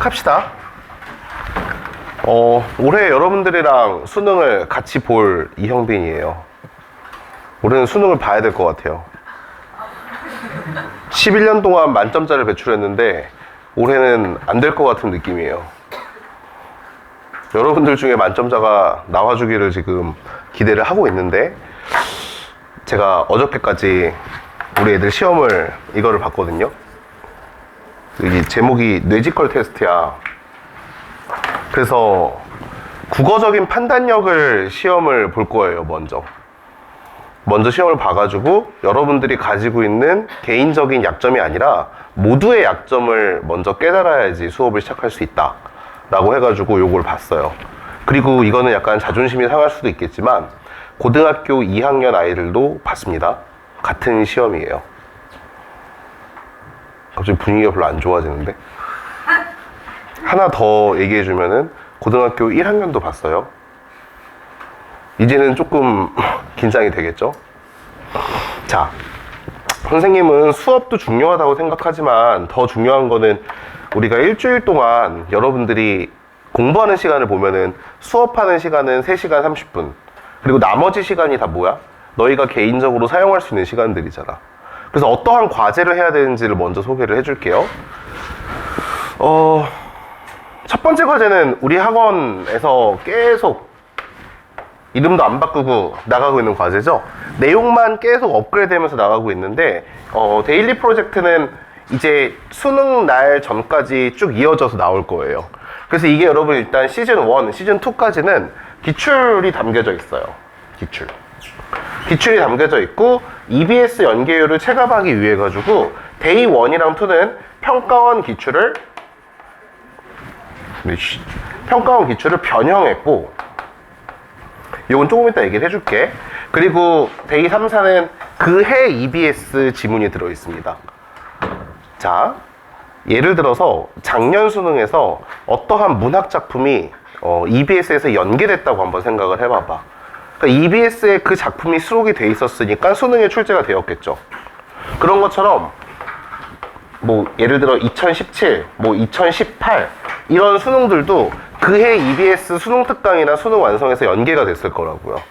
시작합시다. 올해 여러분들이랑 수능을 같이 볼 이형빈이에요. 올해는 수능을 봐야 될 것 같아요. 11년 동안 만점자를 배출했는데 올해는 안 될 것 같은 느낌이에요. 여러분들 중에 만점자가 나와주기를 지금 기대를 하고 있는데, 제가 어저께까지 우리 애들 시험을 이거를 봤거든요. 이 제목이 뇌지컬 테스트야. 그래서 국어적인 판단력을 시험을 볼 거예요. 먼저 시험을 봐가지고 여러분들이 가지고 있는 개인적인 약점이 아니라 모두의 약점을 먼저 깨달아야지 수업을 시작할 수 있다 라고 해가지고 요걸 봤어요. 그리고 이거는 약간 자존심이 상할 수도 있겠지만 고등학교 2학년 아이들도 봤습니다. 같은 시험이에요. 갑자기 분위기가 별로 안 좋아지는데? 하나 더 얘기해주면은 고등학교 1학년도 봤어요. 이제는 조금 긴장이 되겠죠? 자, 선생님은 수업도 중요하다고 생각하지만 더 중요한 거는 우리가 일주일 동안 여러분들이 공부하는 시간을 보면은 수업하는 시간은 3시간 30분, 그리고 나머지 시간이 다 뭐야? 너희가 개인적으로 사용할 수 있는 시간들이잖아. 그래서 어떠한 과제를 해야 되는지를 먼저 소개를 해줄게요. 첫 번째 과제는 우리 학원에서 계속 이름도 안 바꾸고 나가고 있는 과제죠. 내용만 계속 업그레이드하면서 나가고 있는데, 데일리 프로젝트는 이제 수능 날 전까지 쭉 이어져서 나올 거예요. 그래서 이게 여러분 일단 시즌 1, 시즌 2까지는 기출이 담겨져 있어요. 기출이 담겨져 있고 EBS 연계율을 체감하기 위해 가지고 데이 1이랑 2는 평가원 기출을 변형했고, 이건 조금 이따 얘기를 해줄게. 그리고 데이 3, 4는 그 해 EBS 지문이 들어있습니다. 자, 예를 들어서 작년 수능에서 어떠한 문학작품이 EBS에서 연계됐다고 한번 생각을 해봐봐. 그러니까 EBS에 그 작품이 수록이 돼 있었으니까 수능에 출제가 되었겠죠. 그런 것처럼 뭐 예를 들어 2017, 뭐 2018 이런 수능들도 그해 EBS 수능 특강이나 수능 완성에서 연계가 됐을 거라고요.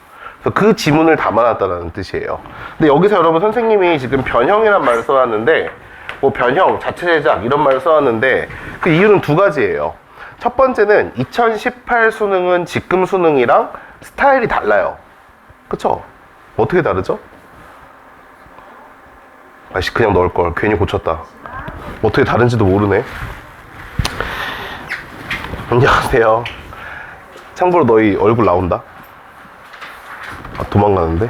그래서 그 지문을 담아놨다는 뜻이에요. 근데 여기서 여러분 선생님이 지금 변형이란 말을 써놨는데, 뭐 변형, 자체 제작 이런 말을 써놨는데 그 이유는 두 가지예요. 첫 번째는 2018 수능은 지금 수능이랑 스타일이 달라요. 그쵸? 어떻게 다르죠? 아이씨, 그냥 넣을걸. 괜히 고쳤다. 어떻게 다른지도 모르네. 안녕하세요. 참고로 너희 얼굴 나온다. 아, 도망가는데?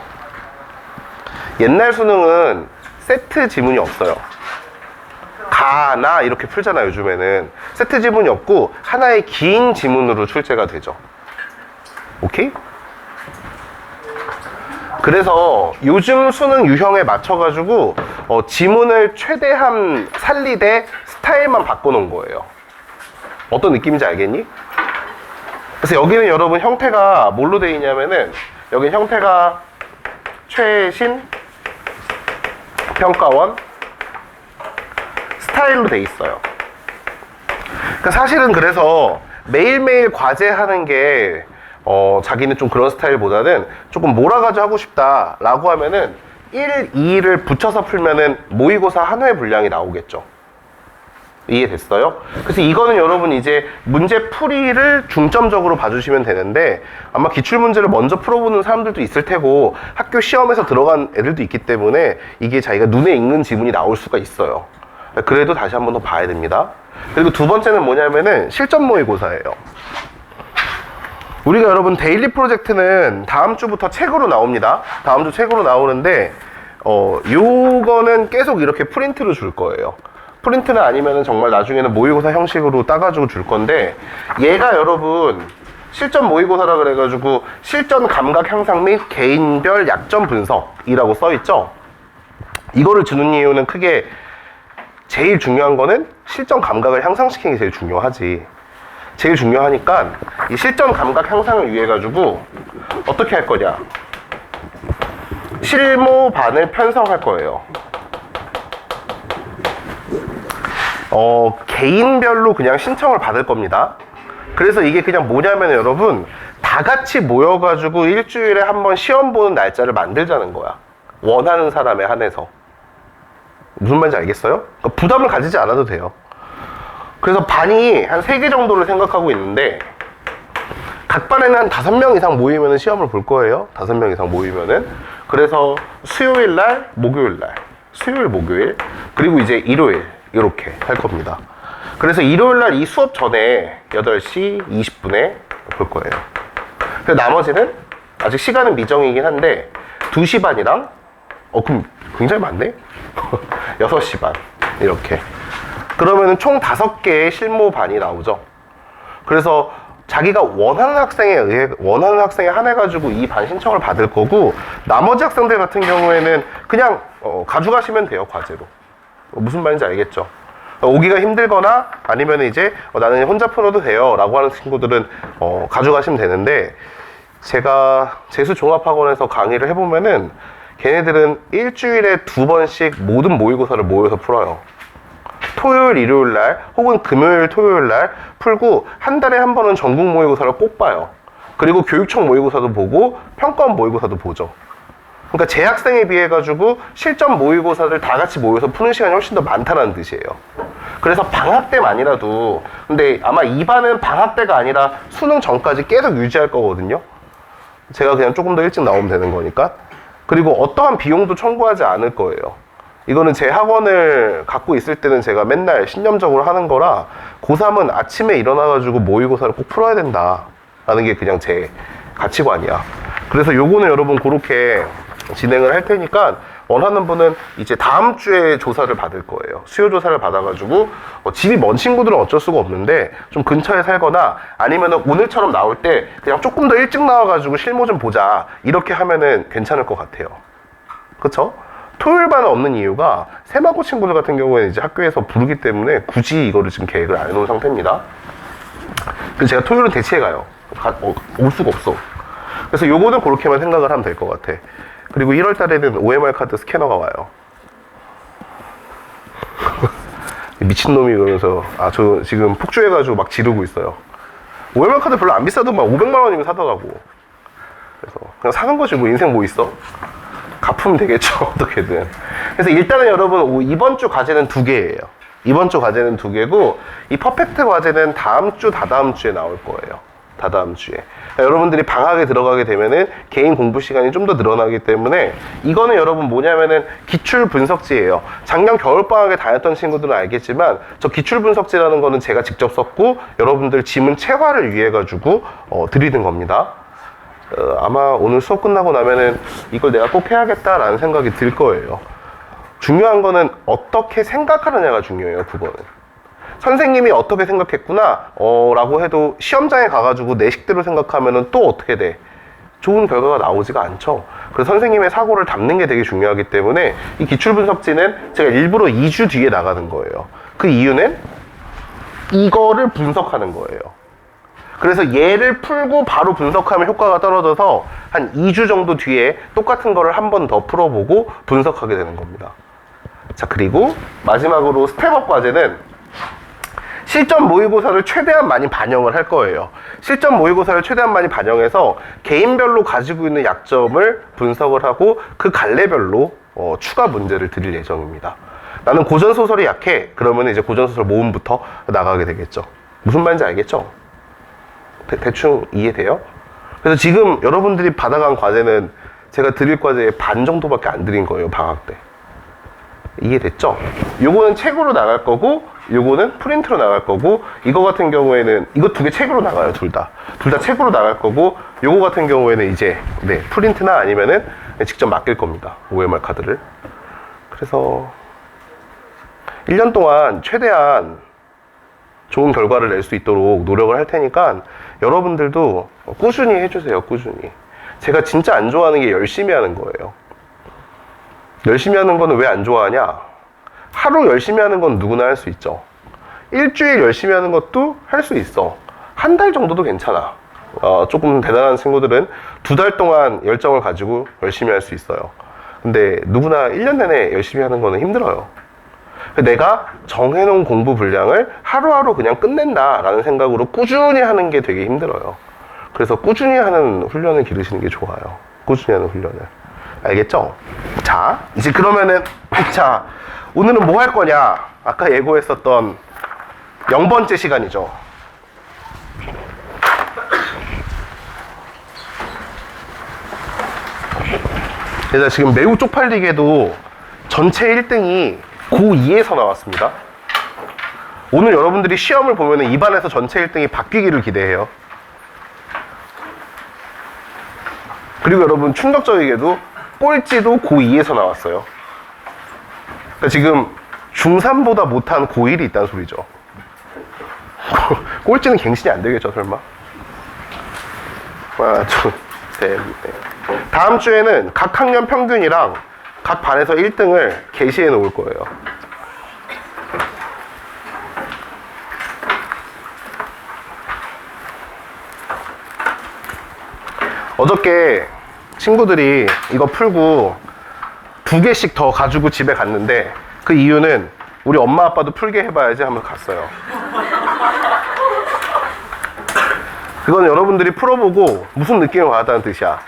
옛날 수능은 세트 지문이 없어요. 가, 나 이렇게 풀잖아. 요즘에는 세트 지문이 없고 하나의 긴 지문으로 출제가 되죠. 오케이? 그래서 요즘 수능 유형에 맞춰가지고 지문을 최대한 살리되 스타일만 바꿔놓은 거예요. 어떤 느낌인지 알겠니? 그래서 여기는 여러분 형태가 뭘로 되어 있냐면은, 여기 형태가 최신 평가원 스타일로 돼 있어요. 그러니까 사실은 그래서 매일매일 과제하는 게 자기는 좀 그런 스타일보다는 조금 몰아가지고 하고 싶다라고 하면은 1, 2를 붙여서 풀면은 모의고사 한 회 분량이 나오겠죠. 이해됐어요? 그래서 이거는 여러분 이제 문제 풀이를 중점적으로 봐주시면 되는데, 아마 기출문제를 먼저 풀어보는 사람들도 있을 테고 학교 시험에서 들어간 애들도 있기 때문에 이게 자기가 눈에 익는 지문이 나올 수가 있어요. 그래도 다시 한 번 더 봐야 됩니다. 그리고 두 번째는 뭐냐면은 실전 모의고사예요. 우리가 여러분 데일리 프로젝트는 다음 주부터 책으로 나옵니다. 다음 주 책으로 나오는데 요거는 계속 이렇게 프린트로 줄 거예요. 프린트는 아니면은 정말 나중에는 모의고사 형식으로 따가지고 줄 건데, 얘가 여러분 실전 모의고사라 그래가지고 실전 감각 향상 및 개인별 약점 분석이라고 써있죠. 이거를 주는 이유는 크게 제일 중요한 거는 실전 감각을 향상시키는 게 제일 중요하지. 제일 중요하니까 이 실전 감각 향상을 위해 가지고 어떻게 할 거냐, 실무반을 편성할 거예요. 개인별로 그냥 신청을 받을 겁니다. 그래서 이게 그냥 뭐냐면 여러분, 다 같이 모여가지고 일주일에 한 번 시험 보는 날짜를 만들자는 거야. 원하는 사람에 한해서. 무슨 말인지 알겠어요? 그러니까 부담을 가지지 않아도 돼요. 그래서 반이 한 3개 정도를 생각하고 있는데, 각 반에는 한 5명 이상 모이면 시험을 볼 거예요. 5명 이상 모이면은. 그래서 수요일 날, 목요일 날, 수요일, 목요일, 그리고 이제 일요일, 이렇게 할 겁니다. 그래서 일요일 날 이 수업 전에 8시 20분에 볼 거예요. 그래서 나머지는 아직 시간은 미정이긴 한데 2시 반이랑 그럼 굉장히 많네? 6시 반 이렇게. 그러면은 총 5개의 실무 반이 나오죠. 그래서 자기가 원하는 학생에 한해 가지고 이 반 신청을 받을 거고, 나머지 학생들 같은 경우에는 그냥 가져가시면 돼요, 과제로. 무슨 말인지 알겠죠? 오기가 힘들거나 아니면 이제 나는 혼자 풀어도 돼요 라고 하는 친구들은 가져가시면 되는데, 제가 재수 종합학원에서 강의를 해보면은 걔네들은 일주일에 2번씩 모든 모의고사를 모여서 풀어요. 토요일, 일요일 날 혹은 금요일, 토요일 날 풀고, 한 달에 한 번은 전국 모의고사를 꼭 봐요. 그리고 교육청 모의고사도 보고 평가원 모의고사도 보죠. 그러니까 재학생에 비해 가지고 실전 모의고사를 다 같이 모여서 푸는 시간이 훨씬 더 많다는 뜻이에요. 그래서 방학 때만이라도, 근데 아마 이 반은 방학 때가 아니라 수능 전까지 계속 유지할 거거든요. 제가 그냥 조금 더 일찍 나오면 되는 거니까. 그리고 어떠한 비용도 청구하지 않을 거예요. 이거는 제 학원을 갖고 있을 때는 제가 맨날 신념적으로 하는 거라, 고3은 아침에 일어나가지고 모의고사를 꼭 풀어야 된다 라는 게 그냥 제 가치관이야. 그래서 요거는 여러분 그렇게 진행을 할 테니까, 원하는 분은 이제 다음 주에 조사를 받을 거예요. 수요 조사를 받아가지고 집이 먼 친구들은 어쩔 수가 없는데 좀 근처에 살거나, 아니면은 오늘처럼 나올 때 그냥 조금 더 일찍 나와가지고 실무 좀 보자, 이렇게 하면은 괜찮을 것 같아요. 그쵸? 토요일 반은 없는 이유가 세마고 친구들 같은 경우에는 이제 학교에서 부르기 때문에 굳이 이거를 지금 계획을 안 해놓은 상태입니다. 그래서 제가 토요일은 대치해 가요. 올 수가 없어. 그래서 요거는 그렇게만 생각을 하면 될 것 같아. 그리고 1월 달에는 OMR 카드 스캐너가 와요. 미친놈이 그러면서 저 지금 폭주해가지고 막 지르고 있어요. OMR 카드 별로 안 비싸더만 500만 원이면 사더라고. 그래서 그냥 사는 거지 뭐, 인생 뭐 있어? 갚으면 되겠죠, 어떻게든. 그래서 일단은 여러분, 이번 주 과제는 2개예요. 이번 주 과제는 2개고, 이 퍼펙트 과제는 다음 주, 다다음 주에 나올 거예요. 다다음 주에. 그러니까 여러분들이 방학에 들어가게 되면은 개인 공부 시간이 좀 더 늘어나기 때문에, 이거는 여러분 뭐냐면은 기출 분석지예요. 작년 겨울방학에 다녔던 친구들은 알겠지만, 저 기출 분석지라는 거는 제가 직접 썼고, 여러분들 지문 채화를 위해 가지고 드리는 겁니다. 아마 오늘 수업 끝나고 나면은 이걸 내가 꼭 해야겠다라는 생각이 들 거예요. 중요한 거는 어떻게 생각하느냐가 중요해요, 그거는. 선생님이 어떻게 생각했구나 라고 해도 시험장에 가가지고 내 식대로 생각하면은 또 어떻게 돼? 좋은 결과가 나오지가 않죠. 그래서 선생님의 사고를 담는 게 되게 중요하기 때문에, 이 기출분석지는 제가 일부러 2주 뒤에 나가는 거예요. 그 이유는 이거를 분석하는 거예요. 그래서 얘를 풀고 바로 분석하면 효과가 떨어져서 한 2주 정도 뒤에 똑같은 거를 한 번 더 풀어보고 분석하게 되는 겁니다. 자, 그리고 마지막으로 스텝업 과제는 실전 모의고사를 최대한 많이 반영을 할 거예요. 실전 모의고사를 최대한 많이 반영해서 개인별로 가지고 있는 약점을 분석을 하고 그 갈래별로 추가 문제를 드릴 예정입니다. 나는 고전소설이 약해. 그러면 이제 고전소설 모음부터 나가게 되겠죠. 무슨 말인지 알겠죠? 대충 이해돼요? 그래서 지금 여러분들이 받아간 과제는 제가 드릴 과제의 반 정도밖에 안 드린 거예요, 방학 때. 이해됐죠? 요거는 책으로 나갈 거고, 요거는 프린트로 나갈 거고, 이거 같은 경우에는 이거 2개 책으로 나가요, 둘 다 책으로 나갈 거고, 요거 같은 경우에는 이제 프린트나 아니면은 직접 맡길 겁니다, OMR 카드를. 그래서 1년 동안 최대한 좋은 결과를 낼 수 있도록 노력을 할 테니까 여러분들도 꾸준히 해주세요, 꾸준히. 제가 진짜 안 좋아하는 게 열심히 하는 거예요. 열심히 하는 거는 왜 안 좋아하냐? 하루 열심히 하는 건 누구나 할 수 있죠. 일주일 열심히 하는 것도 할 수 있어. 한 달 정도도 괜찮아. 조금 대단한 친구들은 2달 동안 열정을 가지고 열심히 할 수 있어요. 근데 누구나 1년 내내 열심히 하는 거는 힘들어요. 내가 정해놓은 공부 분량을 하루하루 그냥 끝낸다라는 생각으로 꾸준히 하는 게 되게 힘들어요. 그래서 꾸준히 하는 훈련을 기르시는 게 좋아요. 꾸준히 하는 훈련을. 알겠죠? 자, 이제 그러면은, 자, 오늘은 뭐 할 거냐? 아까 예고했었던 0번째 시간이죠. 그래서 지금 매우 쪽팔리게도 전체 1등이 고2에서 나왔습니다. 오늘 여러분들이 시험을 보면 입안에서 전체 1등이 바뀌기를 기대해요. 그리고 여러분 충격적이게도 꼴찌도 고2에서 나왔어요. 그러니까 지금 중3보다 못한 고1이 있다는 소리죠. 꼴찌는 갱신이 안 되겠죠, 설마? 하나, 둘, 셋, 넷. 다음 주에는 각 학년 평균이랑 각 반에서 1등을 게시해 놓을 거예요. 어저께 친구들이 이거 풀고 2개씩 더 가지고 집에 갔는데 그 이유는 우리 엄마 아빠도 풀게 해봐야지 하면서 갔어요. 그건 여러분들이 풀어보고 무슨 느낌을 받았다는 뜻이야.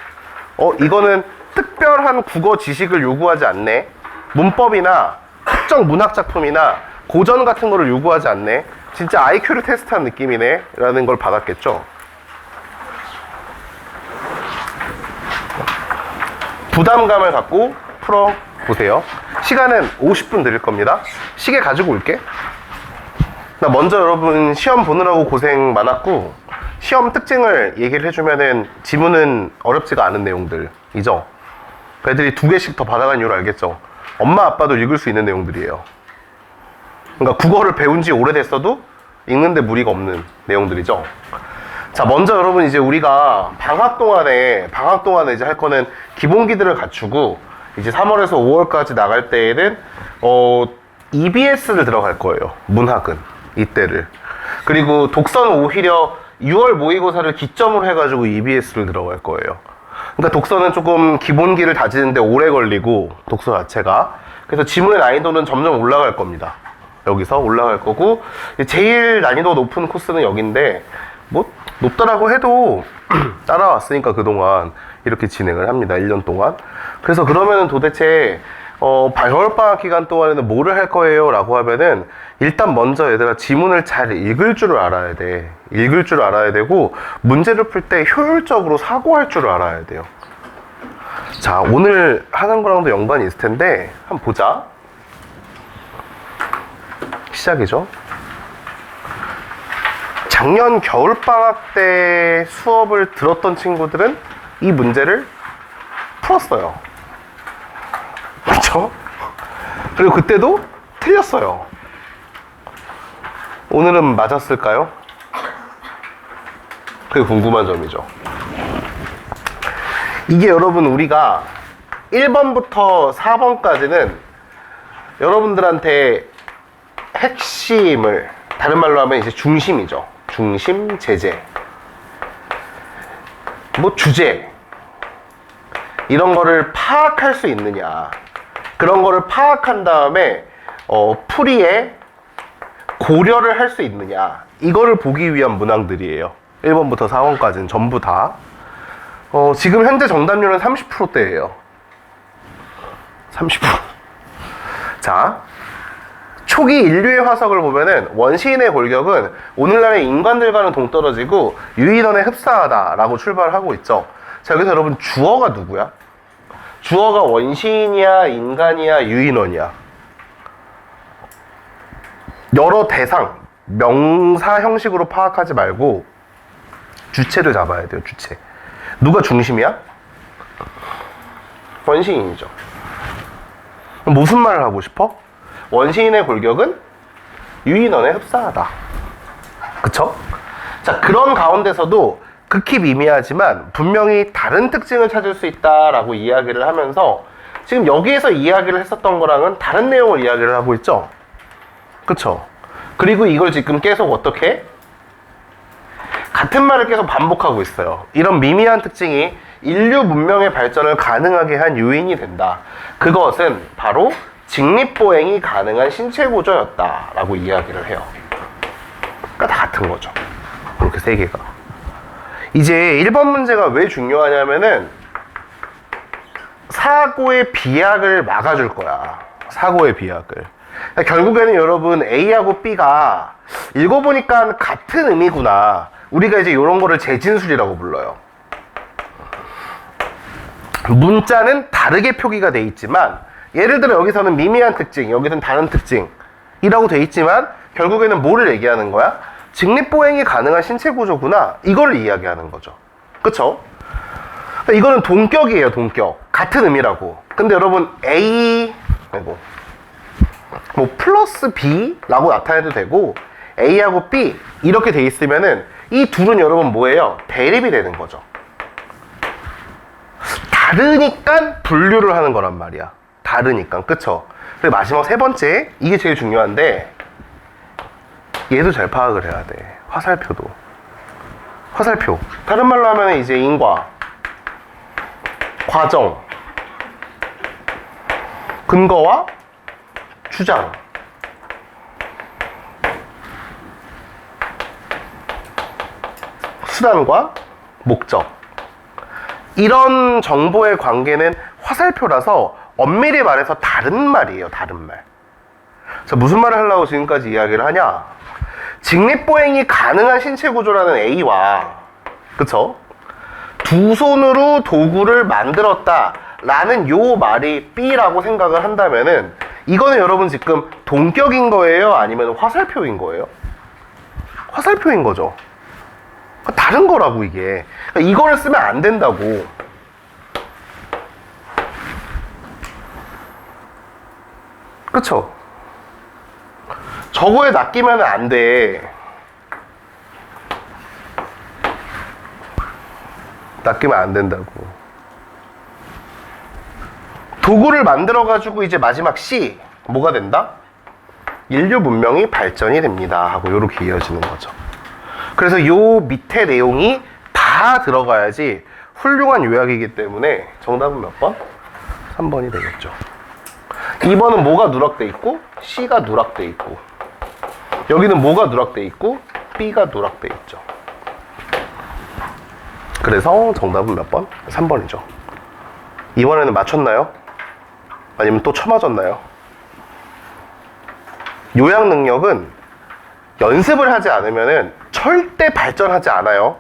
이거는 특별한 국어 지식을 요구하지 않네. 문법이나 특정 문학 작품이나 고전 같은 거를 요구하지 않네. 진짜 IQ를 테스트한 느낌이네 라는 걸 받았겠죠. 부담감을 갖고 풀어보세요. 시간은 50분 드릴 겁니다. 시계 가지고 올게. 나 먼저 여러분 시험 보느라고 고생 많았고 시험 특징을 얘기를 해주면은 지문은 어렵지가 않은 내용들이죠. 애들이 2개씩 더 받아간 이유를 알겠죠. 엄마 아빠도 읽을 수 있는 내용들이에요. 그러니까 국어를 배운 지 오래됐어도 읽는데 무리가 없는 내용들이죠. 자, 먼저 여러분 이제 우리가 방학 동안에 이제 할 거는 기본기들을 갖추고 이제 3월에서 5월까지 나갈 때에는 EBS를 들어갈 거예요. 문학은 이때를. 그리고 독서는 오히려 6월 모의고사를 기점으로 해가지고 EBS를 들어갈 거예요. 그러니까 독서는 조금 기본기를 다지는데 오래 걸리고 독서 자체가. 그래서 지문의 난이도는 점점 올라갈 겁니다. 여기서 올라갈 거고 제일 난이도 높은 코스는 여긴데 뭐 높다라고 해도 따라왔으니까 그동안 이렇게 진행을 합니다. 1년 동안. 그래서 그러면은 도대체 겨울방학 기간 동안에는 뭐를 할 거예요? 라고 하면은 일단 먼저 얘들아 지문을 잘 읽을 줄을 알아야 돼. 읽을 줄 알아야 되고 문제를 풀 때 효율적으로 사고할 줄을 알아야 돼요. 자, 오늘 하는 거랑도 연관이 있을 텐데 한번 보자. 시작이죠. 작년 겨울방학 때 수업을 들었던 친구들은 이 문제를 풀었어요. 그렇죠? 그리고 그때도 틀렸어요. 오늘은 맞았을까요? 그게 궁금한 점이죠. 이게 여러분 우리가 1번부터 4번까지는 여러분들한테 핵심을, 다른 말로 하면 이제 중심이죠. 중심, 제재, 뭐 주제, 이런 거를 파악할 수 있느냐, 그런 거를 파악한 다음에 풀이에 고려를 할 수 있느냐, 이거를 보기 위한 문항들이에요. 1번부터 4번까지는 전부 다. 지금 현재 정답률은 30%대예요. 30%. 자, 초기 인류의 화석을 보면은 원시인의 골격은 오늘날의 인간들과는 동떨어지고 유인원에 흡사하다라고 출발을 하고 있죠. 자, 여기서 여러분 주어가 누구야? 주어가 원시인이야, 인간이야, 유인원이야? 여러 대상, 명사 형식으로 파악하지 말고 주체를 잡아야 돼요. 주체. 누가 중심이야? 원시인이죠. 무슨 말을 하고 싶어? 원시인의 골격은 유인원에 흡사하다. 그쵸? 자, 그런 가운데서도 극히 미미하지만 분명히 다른 특징을 찾을 수 있다라고 이야기를 하면서 지금 여기에서 이야기를 했었던 거랑은 다른 내용을 이야기를 하고 있죠? 그쵸? 그리고 이걸 지금 계속 어떻게? 같은 말을 계속 반복하고 있어요. 이런 미미한 특징이 인류 문명의 발전을 가능하게 한 요인이 된다. 그것은 바로 직립보행이 가능한 신체 구조였다라고 이야기를 해요. 그러니까 다 같은 거죠. 이렇게 세 개가. 이제 1번 문제가 왜 중요하냐면은 사고의 비약을 막아줄 거야. 사고의 비약을. 그러니까 결국에는 여러분 A하고 B가 읽어보니까 같은 의미구나. 우리가 이제 이런 거를 재진술이라고 불러요. 문자는 다르게 표기가 돼 있지만 예를 들어 여기서는 미미한 특징, 여기서는 다른 특징이라고 돼 있지만 결국에는 뭐를 얘기하는 거야? 직립보행이 가능한 신체 구조구나. 이걸 이야기하는 거죠. 그쵸? 이거는 동격이에요, 동격. 같은 의미라고. 근데 여러분 A 뭐 플러스 B라고 나타내도 되고 A하고 B 이렇게 돼 있으면은 이 둘은 여러분 뭐예요? 대립이 되는 거죠. 다르니까 분류를 하는 거란 말이야. 다르니까. 그쵸? 그리고 마지막 세 번째, 이게 제일 중요한데 얘도 잘 파악을 해야 돼. 화살표도. 화살표. 다른 말로 하면 이제 인과, 과정, 근거와 주장. 수단과 목적. 이런 정보의 관계는 화살표라서 엄밀히 말해서 다른 말이에요. 다른 말. 자, 무슨 말을 하려고 지금까지 이야기를 하냐? 직립보행이 가능한 신체 구조라는 A와 그쵸? 두 손으로 도구를 만들었다 라는 요 말이 B라고 생각을 한다면은 이거는 여러분 지금 동격인 거예요? 아니면 화살표인 거예요? 화살표인 거죠. 다른 거라고 이게. 그러니까 이거를 쓰면 안 된다고. 그쵸? 저거에 낚이면 안 돼. 낚이면 안 된다고. 도구를 만들어가지고 이제 마지막 C 뭐가 된다? 인류 문명이 발전이 됩니다 하고 요렇게 이어지는 거죠. 그래서 요 밑에 내용이 다 들어가야지 훌륭한 요약이기 때문에 정답은 몇 번? 3번이 되겠죠. 2번은 뭐가 누락돼 있고 C가 누락돼 있고 여기는 뭐가 누락돼 있고 B가 누락돼 있죠. 그래서 정답은 몇 번? 3번이죠. 이번에는 맞췄나요? 아니면 또 쳐맞았나요? 요약 능력은 연습을 하지 않으면 절대 발전하지 않아요.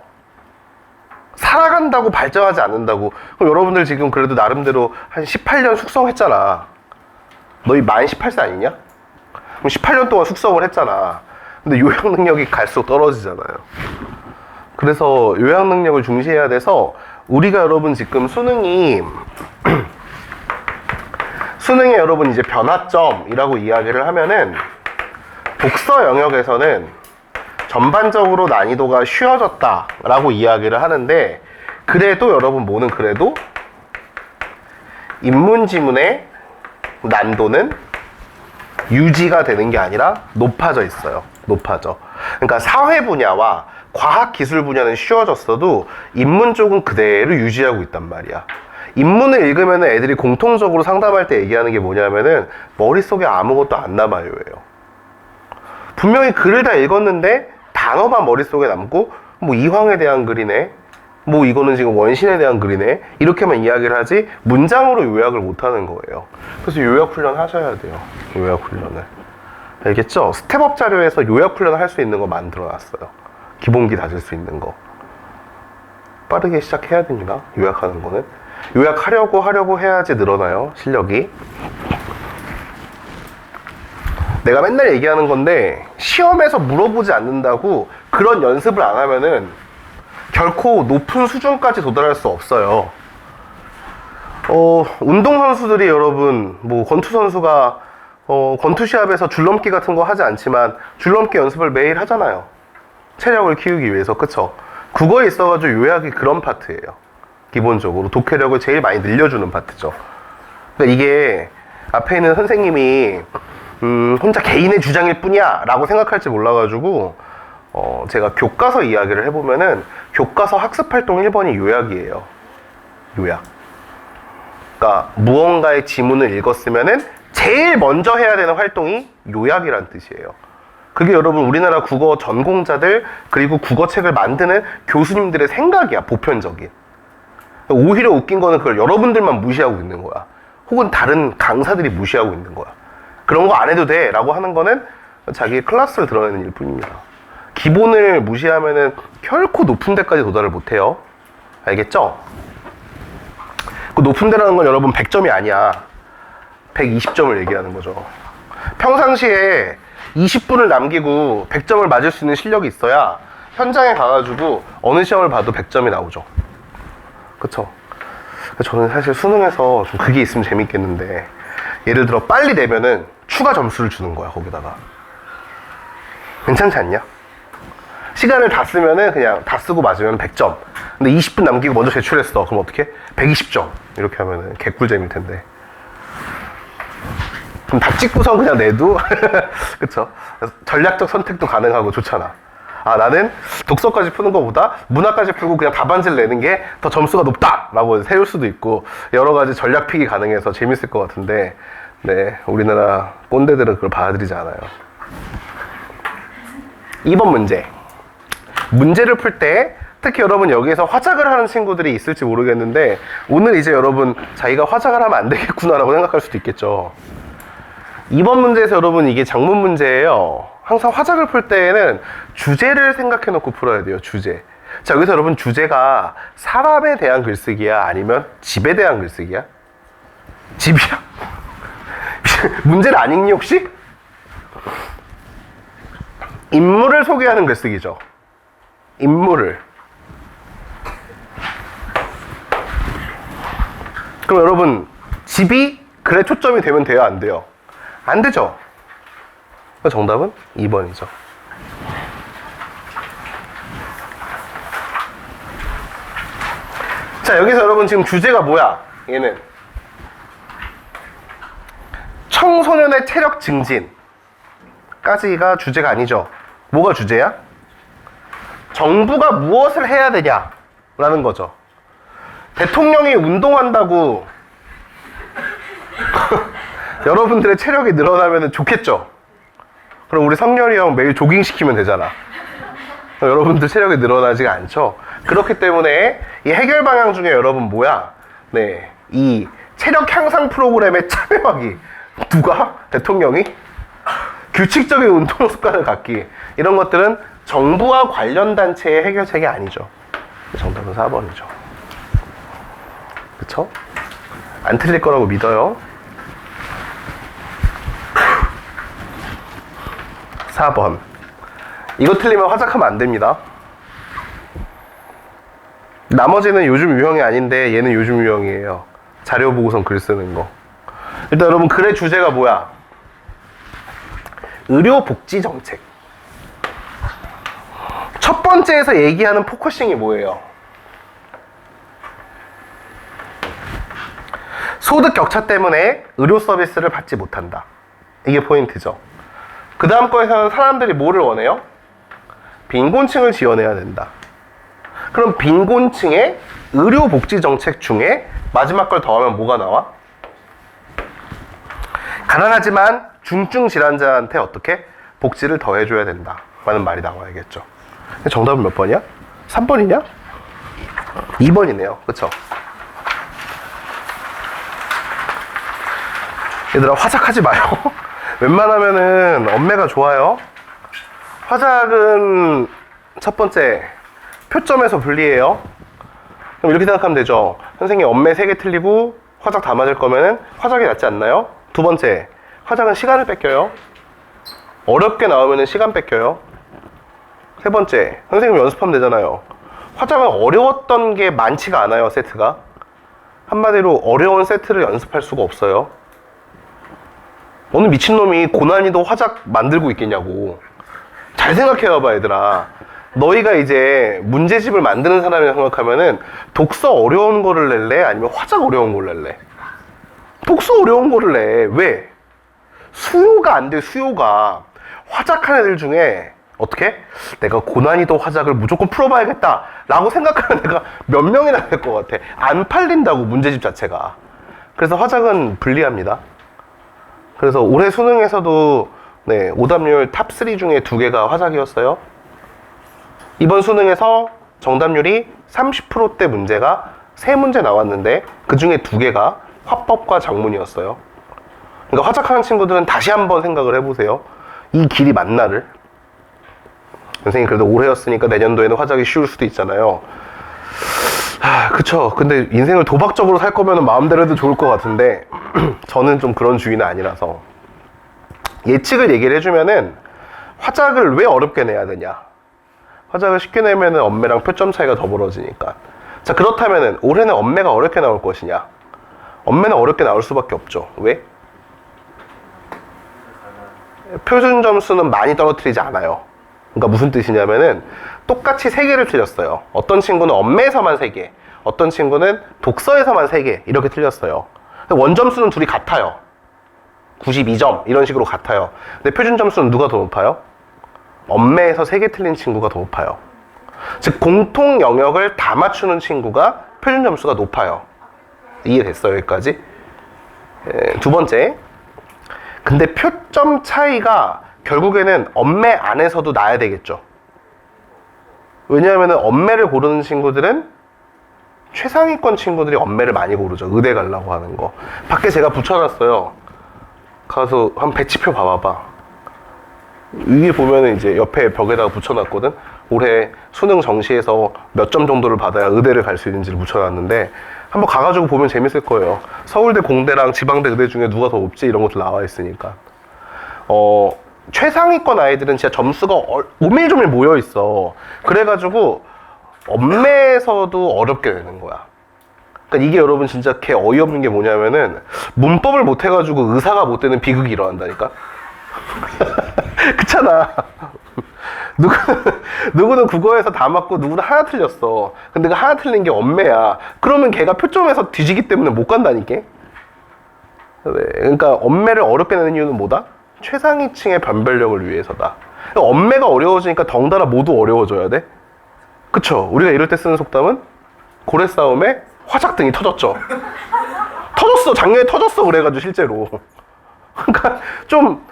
살아간다고 발전하지 않는다고. 그럼 여러분들 지금 그래도 나름대로 한 18년 숙성했잖아. 너희 만 18세 아니냐? 그럼 18년 동안 숙성을 했잖아. 근데 요약 능력이 갈수록 떨어지잖아요. 그래서 요약 능력을 중시해야 돼서 우리가 여러분 지금 수능에 여러분 이제 변화점이라고 이야기를 하면은 독서 영역에서는 전반적으로 난이도가 쉬워졌다라고 이야기를 하는데 그래도 여러분 뭐는 그래도 인문지문의 난도는 유지가 되는 게 아니라 높아져 있어요. 높아져. 그러니까 사회 분야와 과학 기술 분야는 쉬워졌어도 인문 쪽은 그대로 유지하고 있단 말이야. 인문을 읽으면 애들이 공통적으로 상담할 때 얘기하는 게 뭐냐면은 머릿속에 아무것도 안 남아요. 분명히 글을 다 읽었는데 단어만 머릿속에 남고 뭐 이황에 대한 글이네, 뭐 이거는 지금 원신에 대한 글이네 이렇게만 이야기를 하지 문장으로 요약을 못하는 거예요. 그래서 요약 훈련 하셔야 돼요. 요약 훈련을. 알겠죠? 스텝업 자료에서 요약 훈련을 할 수 있는 거 만들어 놨어요. 기본기 다질 수 있는 거. 빠르게 시작해야 됩니다. 요약하는 거는. 요약하려고 해야지 늘어나요. 실력이. 내가 맨날 얘기하는 건데 시험에서 물어보지 않는다고 그런 연습을 안 하면은 결코 높은 수준까지 도달할 수 없어요. 운동선수들이 여러분 뭐 권투선수가 권투 시합에서 줄넘기 같은 거 하지 않지만 줄넘기 연습을 매일 하잖아요. 체력을 키우기 위해서. 그쵸? 국어에 있어가지고 요약이 그런 파트예요. 기본적으로 독해력을 제일 많이 늘려주는 파트죠. 그러니까 이게 앞에 있는 선생님이 혼자 개인의 주장일 뿐이야 라고 생각할지 몰라가지고 제가 교과서 이야기를 해보면은 교과서 학습활동 1번이 요약이에요. 요약. 그러니까 무언가의 지문을 읽었으면은 제일 먼저 해야 되는 활동이 요약이란 뜻이에요. 그게 여러분 우리나라 국어 전공자들 그리고 국어책을 만드는 교수님들의 생각이야, 보편적인. 오히려 웃긴 거는 그걸 여러분들만 무시하고 있는 거야. 혹은 다른 강사들이 무시하고 있는 거야. 그런 거 안 해도 돼 라고 하는 거는 자기의 클래스를 드러내는 일 뿐입니다. 기본을 무시하면은 결코 높은 데까지 도달을 못해요. 알겠죠? 그 높은 데라는 건 여러분 100점이 아니야. 120점을 얘기하는 거죠. 평상시에 20분을 남기고 100점을 맞을 수 있는 실력이 있어야 현장에 가가지고 어느 시험을 봐도 100점이 나오죠. 그쵸? 저는 사실 수능에서 좀 그게 있으면 재밌겠는데, 예를 들어 빨리 내면은 추가 점수를 주는 거야, 거기다가. 괜찮지 않냐? 시간을 다 쓰면은 그냥 다 쓰고 맞으면 100점. 근데 20분 남기고 먼저 제출했어. 그럼 어떻게? 120점. 이렇게 하면은 개꿀잼일 텐데. 그럼 다 찍고선 그냥 내도 그쵸? 전략적 선택도 가능하고 좋잖아. 아, 나는 독서까지 푸는 것보다 문학까지 풀고 그냥 답안지를 내는 게 더 점수가 높다! 라고 세울 수도 있고, 여러 가지 전략 픽이 가능해서 재밌을 것 같은데, 네, 우리나라 꼰대들은 그걸 받아들이지 않아요. 2번 문제. 문제를 풀 때, 특히 여러분 여기에서 화작을 하는 친구들이 있을지 모르겠는데, 오늘 이제 여러분 자기가 화작을 하면 안 되겠구나라고 생각할 수도 있겠죠. 2번 문제에서 여러분 이게 작문 문제예요. 항상 화작을 풀 때에는 주제를 생각해 놓고 풀어야 돼요, 주제. 자, 여기서 여러분 주제가 사람에 대한 글쓰기야? 아니면 집에 대한 글쓰기야? 집이야? 문제를 안 읽니 혹시? 인물을 소개하는 글쓰기죠. 인물을. 그럼 여러분 집이 글에 초점이 되면 돼요, 안 돼요? 안 되죠. 정답은 2번이죠. 자, 여기서 여러분 지금 주제가 뭐야? 얘는 청소년의 체력 증진까지가 주제가 아니죠. 뭐가 주제야? 정부가 무엇을 해야 되냐라는 거죠. 대통령이 운동한다고 여러분들의 체력이 늘어나면 좋겠죠? 그럼 우리 성렬이 형 매일 조깅 시키면 되잖아. 여러분들 체력이 늘어나지가 않죠? 그렇기 때문에 이 해결 방향 중에 여러분 뭐야? 네, 이 체력 향상 프로그램에 참여하기. 누가? 대통령이? 규칙적인 운동 습관을 갖기. 이런 것들은 정부와 관련 단체의 해결책이 아니죠. 정답은 4번이죠. 그쵸? 안 틀릴 거라고 믿어요. 4번. 이거 틀리면 화작하면 안 됩니다. 나머지는 요즘 유형이 아닌데 얘는 요즘 유형이에요. 자료 보고선 글 쓰는 거. 일단 여러분 글의 주제가 뭐야? 의료복지정책. 첫 번째에서 얘기하는 포커싱이 뭐예요? 소득 격차 때문에 의료 서비스를 받지 못한다. 이게 포인트죠. 그 다음 거에서는 사람들이 뭐를 원해요? 빈곤층을 지원해야 된다. 그럼 빈곤층의 의료복지정책 중에 마지막 걸 더하면 뭐가 나와? 가난하지만 중증 질환자한테 어떻게? 복지를 더해줘야 된다 라는 말이 나와야겠죠. 정답은 몇 번이야? 3번이냐? 2번이네요. 그쵸? 얘들아 화작하지 마요. 웬만하면은 엄매가 좋아요. 화작은 첫 번째 표점에서 분리해요. 그럼 이렇게 생각하면 되죠. 선생님 엄매 3개 틀리고 화작 다 맞을 거면은 화작이 낫지 않나요? 두 번째, 화작은 시간을 뺏겨요. 어렵게 나오면은 시간 뺏겨요. 세 번째, 선생님 연습하면 되잖아요. 화작은 어려웠던 게 많지가 않아요, 세트가. 한마디로 어려운 세트를 연습할 수가 없어요. 어느 미친놈이 고난이도 화작 만들고 있겠냐고. 잘 생각해봐봐, 얘들아. 너희가 이제 문제집을 만드는 사람이라 생각하면은 독서 어려운 거를 낼래? 아니면 화작 어려운 걸 낼래? 독서 어려운 거를 내. 왜? 수요가 안 돼, 수요가. 화작하는 애들 중에 어떻게? 내가 고난이도 화작을 무조건 풀어봐야겠다 라고 생각하는 애가 몇 명이나 될 것 같아. 안 팔린다고, 문제집 자체가. 그래서 화작은 불리합니다. 그래서 올해 수능에서도 네, 오답률 탑3 중에 2개가 화작이었어요. 이번 수능에서 정답률이 30%대 문제가 3문제 나왔는데 그 중에 2개가 화법과 작문이었어요. 그러니까 화작하는 친구들은 다시 한번 생각을 해보세요. 이 길이 맞나를. 선생님 그래도 올해였으니까 내년도에는 화작이 쉬울 수도 있잖아요. 그쵸. 근데 인생을 도박적으로 살 거면 마음대로 해도 좋을 것 같은데 저는 좀 그런 주의는 아니라서. 예측을 얘기를 해주면은 화작을 왜 어렵게 내야 되냐. 화작을 쉽게 내면은 엄매랑 표점 차이가 더 벌어지니까. 자, 그렇다면은 올해는 엄매가 어렵게 나올 것이냐. 엄매는 어렵게 나올 수밖에 없죠. 왜? 표준 점수는 많이 떨어뜨리지 않아요. 그러니까 무슨 뜻이냐면은 똑같이 3개를 틀렸어요. 어떤 친구는 엄매에서만 3개, 어떤 친구는 독서에서만 3개 이렇게 틀렸어요. 원점수는 둘이 같아요. 92점 이런 식으로 같아요. 근데 표준 점수는 누가 더 높아요? 엄매에서 3개 틀린 친구가 더 높아요. 즉 공통 영역을 다 맞추는 친구가 표준 점수가 높아요. 이해됐어요? 여기까지? 두 번째, 근데 표점 차이가 결국에는 엄매 안에서도 나야 되겠죠. 왜냐하면 엄매를 고르는 친구들은 최상위권 친구들이 엄매를 많이 고르죠. 의대 가려고 하는 거. 밖에 제가 붙여놨어요. 가서 한 배치표 봐봐봐. 위에 보면은 이제 옆에 벽에다가 붙여놨거든. 올해 수능 정시에서 몇 점 정도를 받아야 의대를 갈 수 있는지를 붙여놨는데 한번 가가지고 보면 재밌을 거예요. 서울대 공대랑 지방대 의대 중에 누가 더 높지 이런 것들 나와 있으니까. 최상위권 아이들은 진짜 점수가 오밀조밀 모여 있어. 그래가지고 엄매에서도 어렵게 되는 거야. 그러니까 이게 여러분 진짜 개 어이없는 게 뭐냐면은 문법을 못 해가지고 의사가 못 되는 비극이 일어난다니까. 그렇잖아. 누구는 국어에서 다 맞고 누구는 하나 틀렸어. 근데 그 하나 틀린 게 엄매야. 그러면 걔가 표점에서 뒤지기 때문에 못 간다니까. 네. 그러니까 엄매를 어렵게 내는 이유는 뭐다? 최상위층의 변별력을 위해서다. 엄매가 어려워지니까 덩달아 모두 어려워져야 돼. 그쵸? 우리가 이럴 때 쓰는 속담은 고래 싸움에 화작등이 터졌죠. 터졌어. 작년에 터졌어. 그래가지고 실제로. 그러니까 좀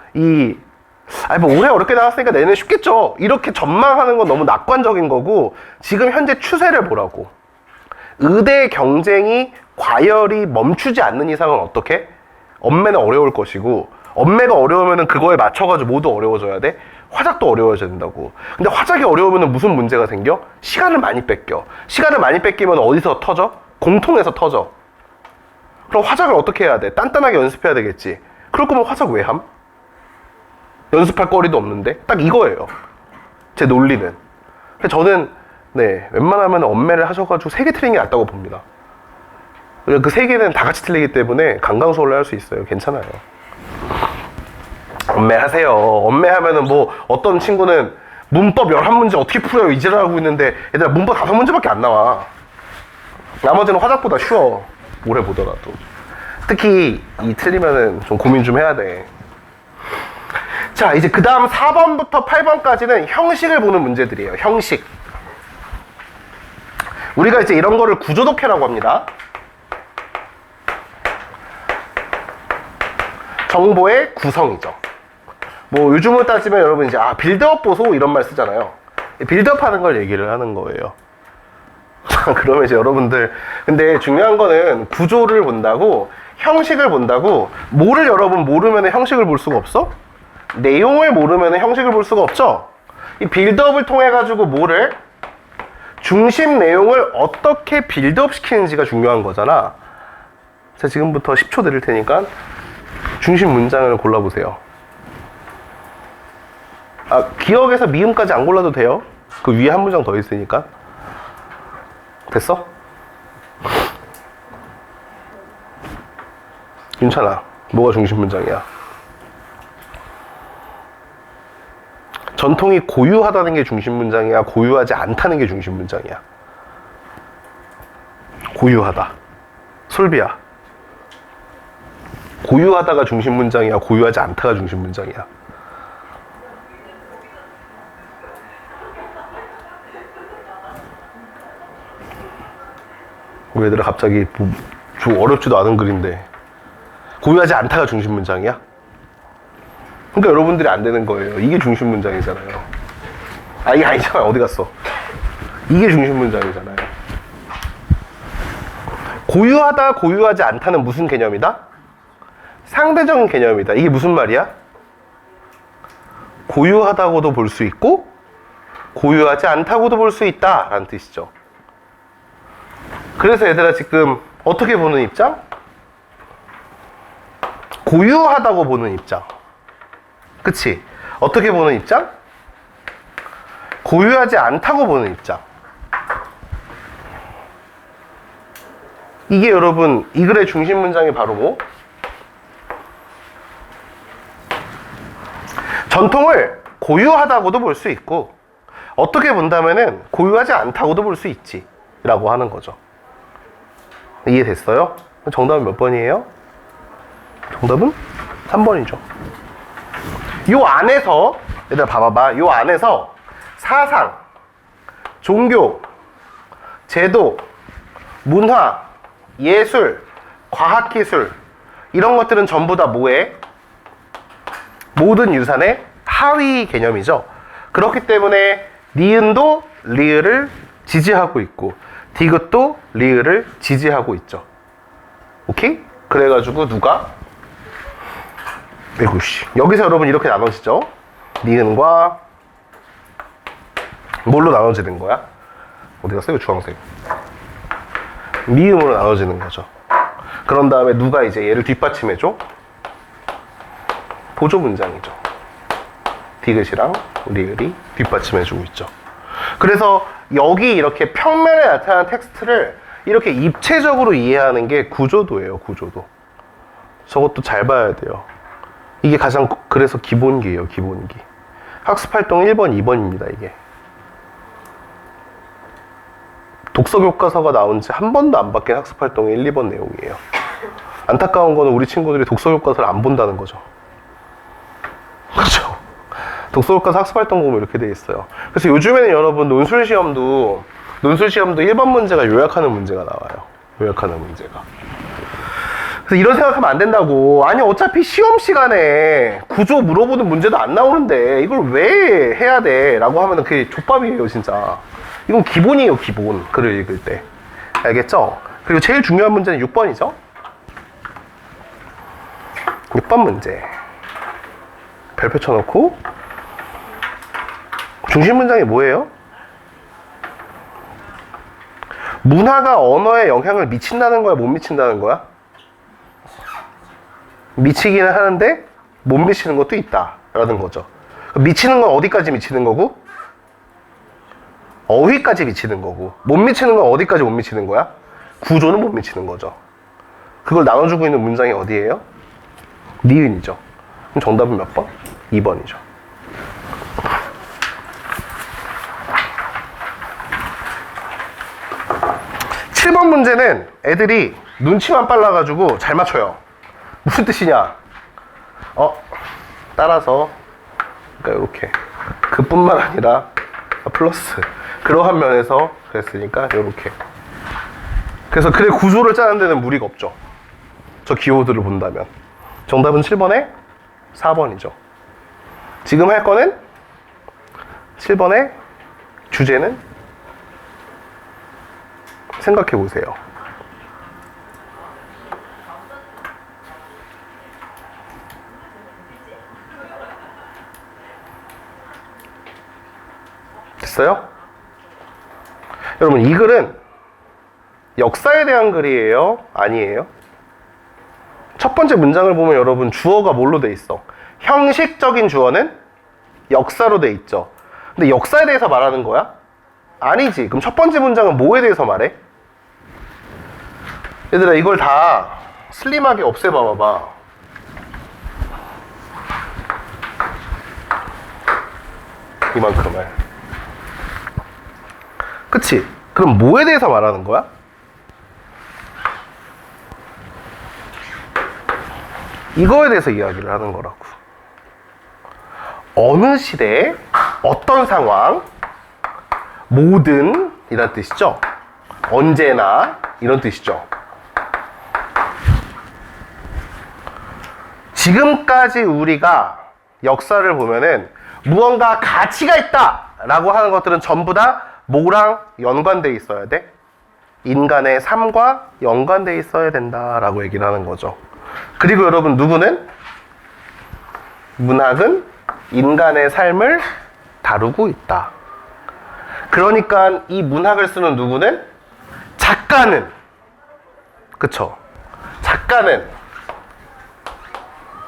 뭐 올해 어렵게 나왔으니까 내년에 쉽겠죠. 이렇게 전망하는 건 너무 낙관적인 거고 지금 현재 추세를 보라고. 의대 경쟁이 과열이 멈추지 않는 이상은 어떻게? 엄매는 어려울 것이고 엄매가 어려우면 그거에 맞춰가지고 모두 어려워져야 돼. 화작도 어려워져야 된다고. 근데 화작이 어려우면 무슨 문제가 생겨? 시간을 많이 뺏겨. 시간을 많이 뺏기면 어디서 터져? 공통에서 터져. 그럼 화작을 어떻게 해야 돼? 단단하게 연습해야 되겠지. 그럴 거면 화작 왜 함? 연습할 거리도 없는데? 딱 이거예요. 제 논리는. 저는 웬만하면 엄매를 하셔가지고 3개 틀린 게 낫다고 봅니다. 그 3개는 다 같이 틀리기 때문에 강강수월로 할 수 있어요. 괜찮아요. 엄매 하세요. 엄매 하면은 뭐 어떤 친구는 문법 11문제 어떻게 풀어요? 이지랄 하고 있는데 얘들아 문법 5문제밖에 안 나와. 나머지는 화작보다 쉬워. 오래 보더라도. 특히 이 틀리면은 좀 고민 좀 해야 돼. 자, 이제 그 다음 4번부터 8번까지는 형식을 보는 문제들이에요. 형식. 우리가 이제 이런 거를 구조독해라고 합니다. 정보의 구성이죠. 뭐 요즘으로 따지면 여러분 이제 빌드업 보소 이런 말 쓰잖아요. 빌드업 하는 걸 얘기를 하는 거예요. 그러면 이제 여러분들 근데 중요한 거는 구조를 본다고 형식을 본다고 뭐를 여러분 모르면 형식을 볼 수가 없어? 내용을 모르면 형식을 볼 수가 없죠. 이 빌드업을 통해 가지고 뭐를 중심 내용을 어떻게 빌드업 시키는지가 중요한 거잖아. 자, 지금부터 10초 드릴 테니까 중심 문장을 골라보세요. 기억에서 미음까지 안 골라도 돼요. 그 위에 한 문장 더 있으니까. 됐어? 괜찮아. 뭐가 중심 문장이야? 전통이 고유하다는 게 중심 문장이야? 고유하지 않다는 게 중심 문장이야? 고유하다. 솔비야. 고유하다가 중심 문장이야? 고유하지 않다가 중심 문장이야? 우리 애들아 갑자기 어렵지도 않은 글인데 고유하지 않다가 중심 문장이야? 그러니까 여러분들이 안 되는 거예요. 이게 중심 문장이잖아요. 아, 이게 아니잖아. 어디 갔어? 이게 중심 문장이잖아요. 고유하다, 고유하지 않다는 무슨 개념이다? 상대적인 개념이다. 이게 무슨 말이야? 고유하다고도 볼 수 있고 고유하지 않다고도 볼 수 있다 라는 뜻이죠. 그래서 얘들아 지금 어떻게 보는 입장? 고유하다고 보는 입장. 그치? 어떻게 보는 입장? 고유하지 않다고 보는 입장. 이게 여러분 이 글의 중심 문장이 바로 뭐? 전통을 고유하다고도 볼 수 있고 어떻게 본다면은 고유하지 않다고도 볼 수 있지 라고 하는 거죠. 이해됐어요? 정답은 몇 번이에요? 정답은 3번이죠. 요 안에서 얘들아 봐봐봐. 요 안에서 사상, 종교, 제도, 문화, 예술, 과학기술 이런 것들은 전부 다 뭐에? 모든 유산의 하위 개념이죠. 그렇기 때문에 니은도 리을을 지지하고 있고 디귿도 리을을 지지하고 있죠. 오케이? 그래가지고 누가? 에구씨. 여기서 여러분 이렇게 나눠지죠. 니은과 뭘로 나눠지는 거야? 어디 갔어요? 주황색. 미음으로 나눠지는 거죠. 그런 다음에 누가 이제 얘를 뒷받침해줘? 보조 문장이죠. 디귿이랑 리을이 뒷받침해주고 있죠. 그래서 여기 이렇게 평면에 나타난 텍스트를 이렇게 입체적으로 이해하는 게 구조도예요. 구조도. 저것도 잘 봐야 돼요. 이게 가장 그래서 기본기예요. 기본기. 학습활동 1번, 2번입니다. 이게. 독서교과서가 나온 지 한 번도 안 바뀐 학습활동의 1, 2번 내용이에요. 안타까운 거는 우리 친구들이 독서교과서를 안 본다는 거죠. 그렇죠? 독서교과서 학습활동 보면 이렇게 돼 있어요. 그래서 요즘에는 여러분 논술시험도 1번 문제가 요약하는 문제가 나와요. 요약하는 문제가. 그래서 이런 생각하면 안 된다고. 아니 어차피 시험 시간에 구조 물어보는 문제도 안 나오는데 이걸 왜 해야 돼? 라고 하면 그게 족밥이에요 진짜. 이건 기본이에요 기본. 글을 읽을 때. 알겠죠? 그리고 제일 중요한 문제는 6번이죠. 6번 문제. 별표 쳐놓고 중심 문장이 뭐예요? 문화가 언어에 영향을 미친다는 거야? 못 미친다는 거야? 미치기는 하는데 못 미치는 것도 있다 라는 거죠. 미치는 건 어디까지 미치는 거고? 어휘까지 미치는 거고. 못 미치는 건 어디까지 못 미치는 거야? 구조는 못 미치는 거죠. 그걸 나눠주고 있는 문장이 어디예요? 니은이죠. 그럼 정답은 몇 번? 2번이죠. 7번 문제는 애들이 눈치만 빨라가지고 잘 맞춰요. 무슨 뜻이냐? 따라서 그러니까 이렇게 그뿐만 아니라 플러스 그러한 면에서 그랬으니까 이렇게. 그래서 글의 구조를 짜는 데는 무리가 없죠. 저 기호들을 본다면. 정답은 7번에 4번이죠. 지금 할 거는 7번의 주제는 생각해 보세요. 됐어요? 여러분 이 글은 역사에 대한 글이에요? 아니에요? 첫 번째 문장을 보면 여러분 주어가 뭘로 돼 있어? 형식적인 주어는 역사로 돼 있죠. 근데 역사에 대해서 말하는 거야? 아니지. 그럼 첫 번째 문장은 뭐에 대해서 말해? 얘들아 이걸 다 슬림하게 없애봐 봐봐. 이만큼을. 그치? 그럼 뭐에 대해서 말하는 거야? 이거에 대해서 이야기를 하는 거라고. 어느 시대, 어떤 상황, 모든 이란 뜻이죠. 언제나 이런 뜻이죠. 지금까지 우리가 역사를 보면은 무언가 가치가 있다 라고 하는 것들은 전부 다 뭐랑 연관돼 있어야 돼? 인간의 삶과 연관돼 있어야 된다라고 얘기를 하는 거죠. 그리고 여러분, 누구는? 문학은 인간의 삶을 다루고 있다. 그러니까 이 문학을 쓰는 누구는? 작가는, 그쵸? 작가는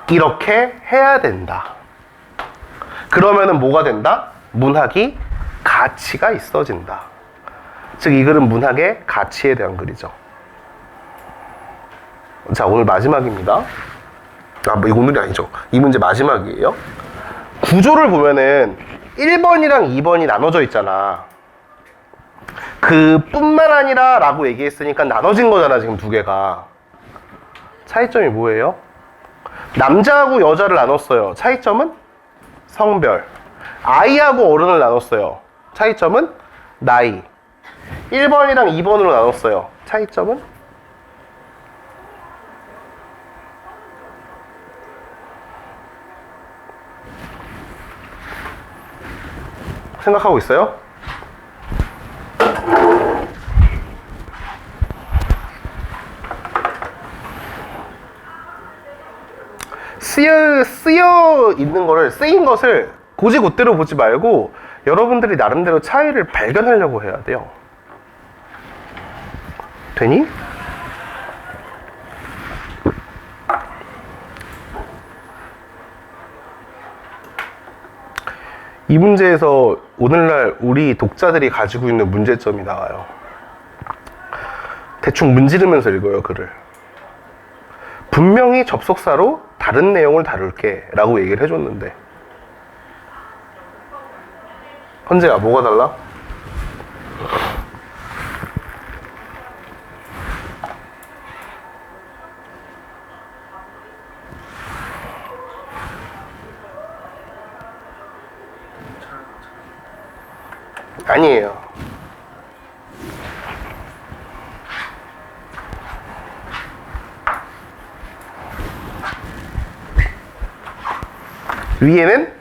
이렇게 해야 된다. 그러면은 뭐가 된다? 문학이 가치가 있어진다. 즉, 이 글은 문학의 가치에 대한 글이죠. 자, 오늘 마지막입니다. 이거 오늘이 아니죠. 이 문제 마지막이에요. 구조를 보면은 1번이랑 2번이 나눠져 있잖아. 그 뿐만 아니라 라고 얘기했으니까 나눠진 거잖아, 지금 두 개가. 차이점이 뭐예요? 남자하고 여자를 나눴어요. 차이점은? 성별. 아이하고 어른을 나눴어요. 차이점은? 나이. 1번이랑 2번으로 나눴어요. 차이점은? 생각하고 있어요? 쓰여 있는 거를, 쓰인 것을 곧대로 보지 말고 여러분들이 나름대로 차이를 발견하려고 해야 돼요. 되니? 이 문제에서 오늘날 우리 독자들이 가지고 있는 문제점이 나와요. 대충 문지르면서 읽어요, 글을. 분명히 접속사로 다른 내용을 다룰게 라고 얘기를 해줬는데, 헌재야, 뭐가 달라? 아니에요. 위에는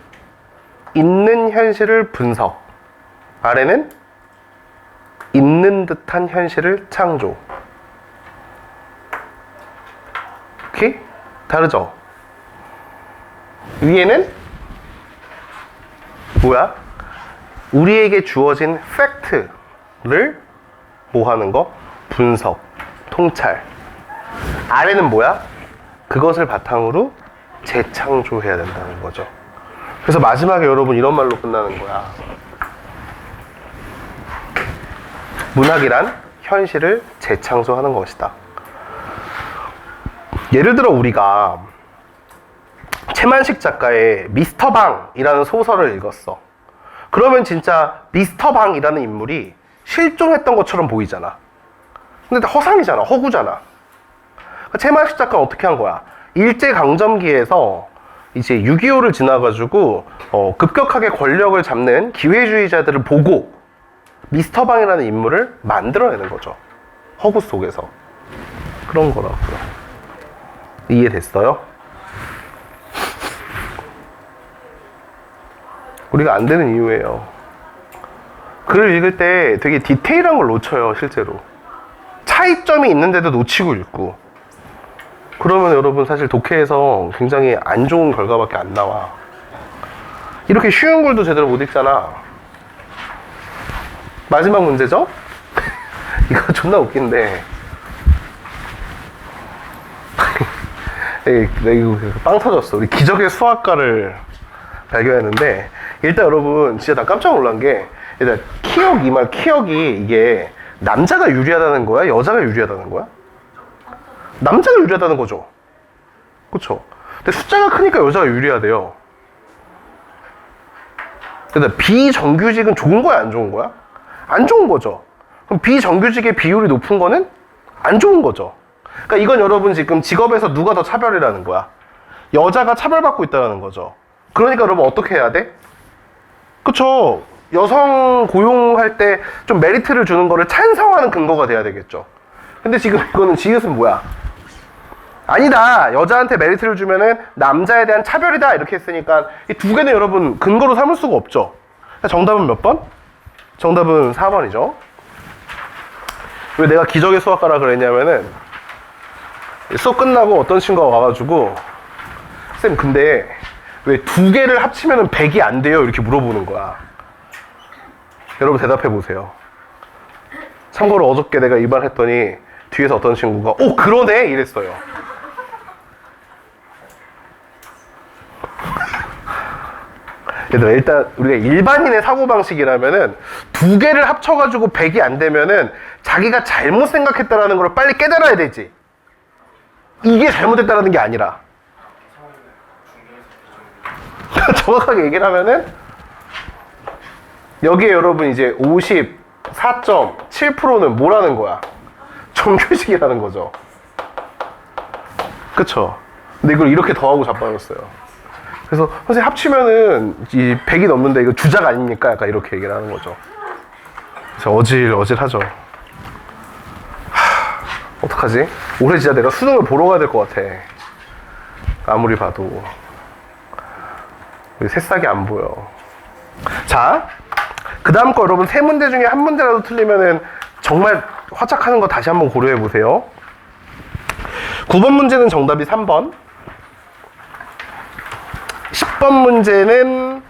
있는 현실을 분석, 아래는 있는 듯한 현실을 창조. 오케이? 다르죠? 위에는 뭐야? 우리에게 주어진 팩트를 뭐 하는 거? 분석, 통찰. 아래는 뭐야? 그것을 바탕으로 재창조해야 된다는 거죠. 그래서 마지막에 여러분 이런 말로 끝나는 거야. 문학이란 현실을 재창조하는 것이다. 예를 들어 우리가 최만식 작가의 미스터 방이라는 소설을 읽었어. 그러면 진짜 미스터 방이라는 인물이 실존했던 것처럼 보이잖아. 근데 허상이잖아, 허구잖아. 최만식 작가는 어떻게 한 거야? 일제강점기에서 이제 6.25를 지나가지고 급격하게 권력을 잡는 기회주의자들을 보고 미스터 방이라는 인물을 만들어내는 거죠. 허구 속에서. 그런 거라고요. 이해됐어요? 우리가 안 되는 이유예요. 글을 읽을 때 되게 디테일한 걸 놓쳐요, 실제로. 차이점이 있는데도 놓치고 읽고. 그러면 여러분 사실 독해에서 굉장히 안 좋은 결과밖에 안 나와. 이렇게 쉬운 글도 제대로 못 읽잖아. 마지막 문제죠? 이거 존나 웃긴데. 이거 빵 터졌어. 우리 기적의 수학과를 발견했는데, 일단 여러분 진짜 나 깜짝 놀란 게, 일단 키역, 이 말 키역이 이게 남자가 유리하다는 거야? 여자가 유리하다는 거야? 남자가 유리하다는 거죠. 그쵸? 근데 숫자가 크니까 여자가 유리하대요. 근데 비정규직은 좋은 거야, 안 좋은 거야? 안 좋은 거죠. 그럼 비정규직의 비율이 높은 거는 안 좋은 거죠. 그러니까 이건 여러분 지금 직업에서 누가 더 차별이라는 거야? 여자가 차별받고 있다는 거죠. 그러니까 여러분 어떻게 해야 돼? 그쵸? 여성 고용할 때 좀 메리트를 주는 거를 찬성하는 근거가 돼야 되겠죠. 근데 지금 이거는 지읒은 뭐야? 아니다. 여자한테 메리트를 주면은 남자에 대한 차별이다. 이렇게 했으니까 이 두 개는 여러분 근거로 삼을 수가 없죠. 정답은 몇 번? 정답은 4번이죠. 왜 내가 기적의 수학과라 그랬냐면은 수업 끝나고 어떤 친구가 와가지고 쌤 근데 왜 두 개를 합치면은 100이 안 돼요? 이렇게 물어보는 거야. 여러분 대답해 보세요. 참고로 어저께 내가 이 말 했더니 뒤에서 어떤 친구가 오 그러네 이랬어요. 얘들아 일단 우리가 일반인의 사고방식이라면은 두 개를 합쳐가지고 100이 안 되면은 자기가 잘못 생각했다라는 걸 빨리 깨달아야 되지. 이게 잘못됐다라는 게 아니라 정확하게 얘기를 하면은 여기에 여러분 이제 54.7%는 뭐라는 거야? 정규식이라는 거죠. 그쵸? 근데 이걸 이렇게 더하고 자빠졌어요. 그래서 선생님 합치면은 이 100이 넘는데 이거 주작 아닙니까? 약간 이렇게 얘기를 하는 거죠. 그래서 어질어질하죠. 어떡하지? 올해 진짜 내가 수능을 보러 가야 될 것 같아. 아무리 봐도 새싹이 안 보여. 자, 그 다음 거 여러분 세 문제 중에 한 문제라도 틀리면은 정말 화짝하는 거 다시 한번 고려해 보세요. 9번 문제는 정답이 3번. 10번 문제는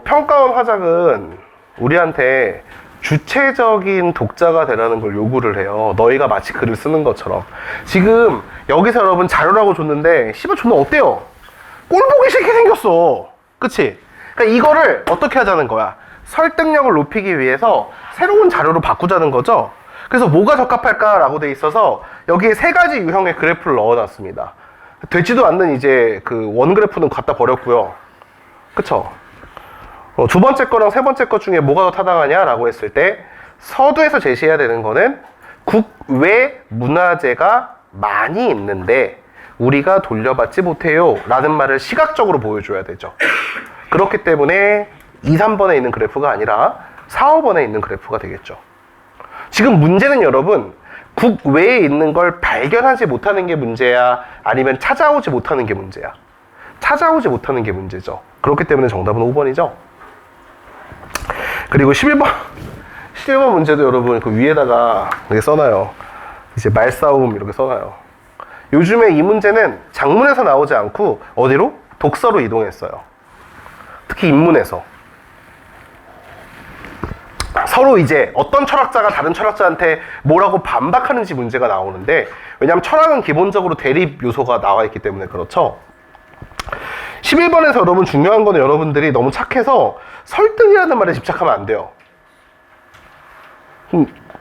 평가원 화작은 우리한테 주체적인 독자가 되라는 걸 요구를 해요. 너희가 마치 글을 쓰는 것처럼. 지금 여기서 여러분 자료라고 줬는데 씨발 존나 어때요? 꼴 보기 싫게 생겼어. 그치? 그러니까 이거를 어떻게 하자는 거야? 설득력을 높이기 위해서 새로운 자료로 바꾸자는 거죠. 그래서 뭐가 적합할까라고 돼 있어서 여기에 세 가지 유형의 그래프를 넣어놨습니다. 되지도 않는 이제 그 원 그래프는 갖다 버렸고요. 그쵸? 두 번째 거랑 세 번째 것 중에 뭐가 더 타당하냐라고 했을 때 서두에서 제시해야 되는 거는 국외 문화재가 많이 있는데 우리가 돌려받지 못해요 라는 말을 시각적으로 보여줘야 되죠. 그렇기 때문에 2, 3번에 있는 그래프가 아니라 4, 5번에 있는 그래프가 되겠죠. 지금 문제는 여러분 국외에 있는 걸 발견하지 못하는 게 문제야? 아니면 찾아오지 못하는 게 문제야? 찾아오지 못하는 게 문제죠. 그렇기 때문에 정답은 5번이죠. 그리고 11번 문제도 여러분 그 위에다가 이렇게 써놔요. 이제 말싸움 이렇게 써놔요. 요즘에 이 문제는 장문에서 나오지 않고 어디로? 독서로 이동했어요. 특히 인문에서. 서로 이제 어떤 철학자가 다른 철학자한테 뭐라고 반박하는지 문제가 나오는데, 왜냐하면 철학은 기본적으로 대립 요소가 나와 있기 때문에 그렇죠. 11번에서 여러분 중요한 거는 여러분들이 너무 착해서 설득이라는 말에 집착하면 안 돼요.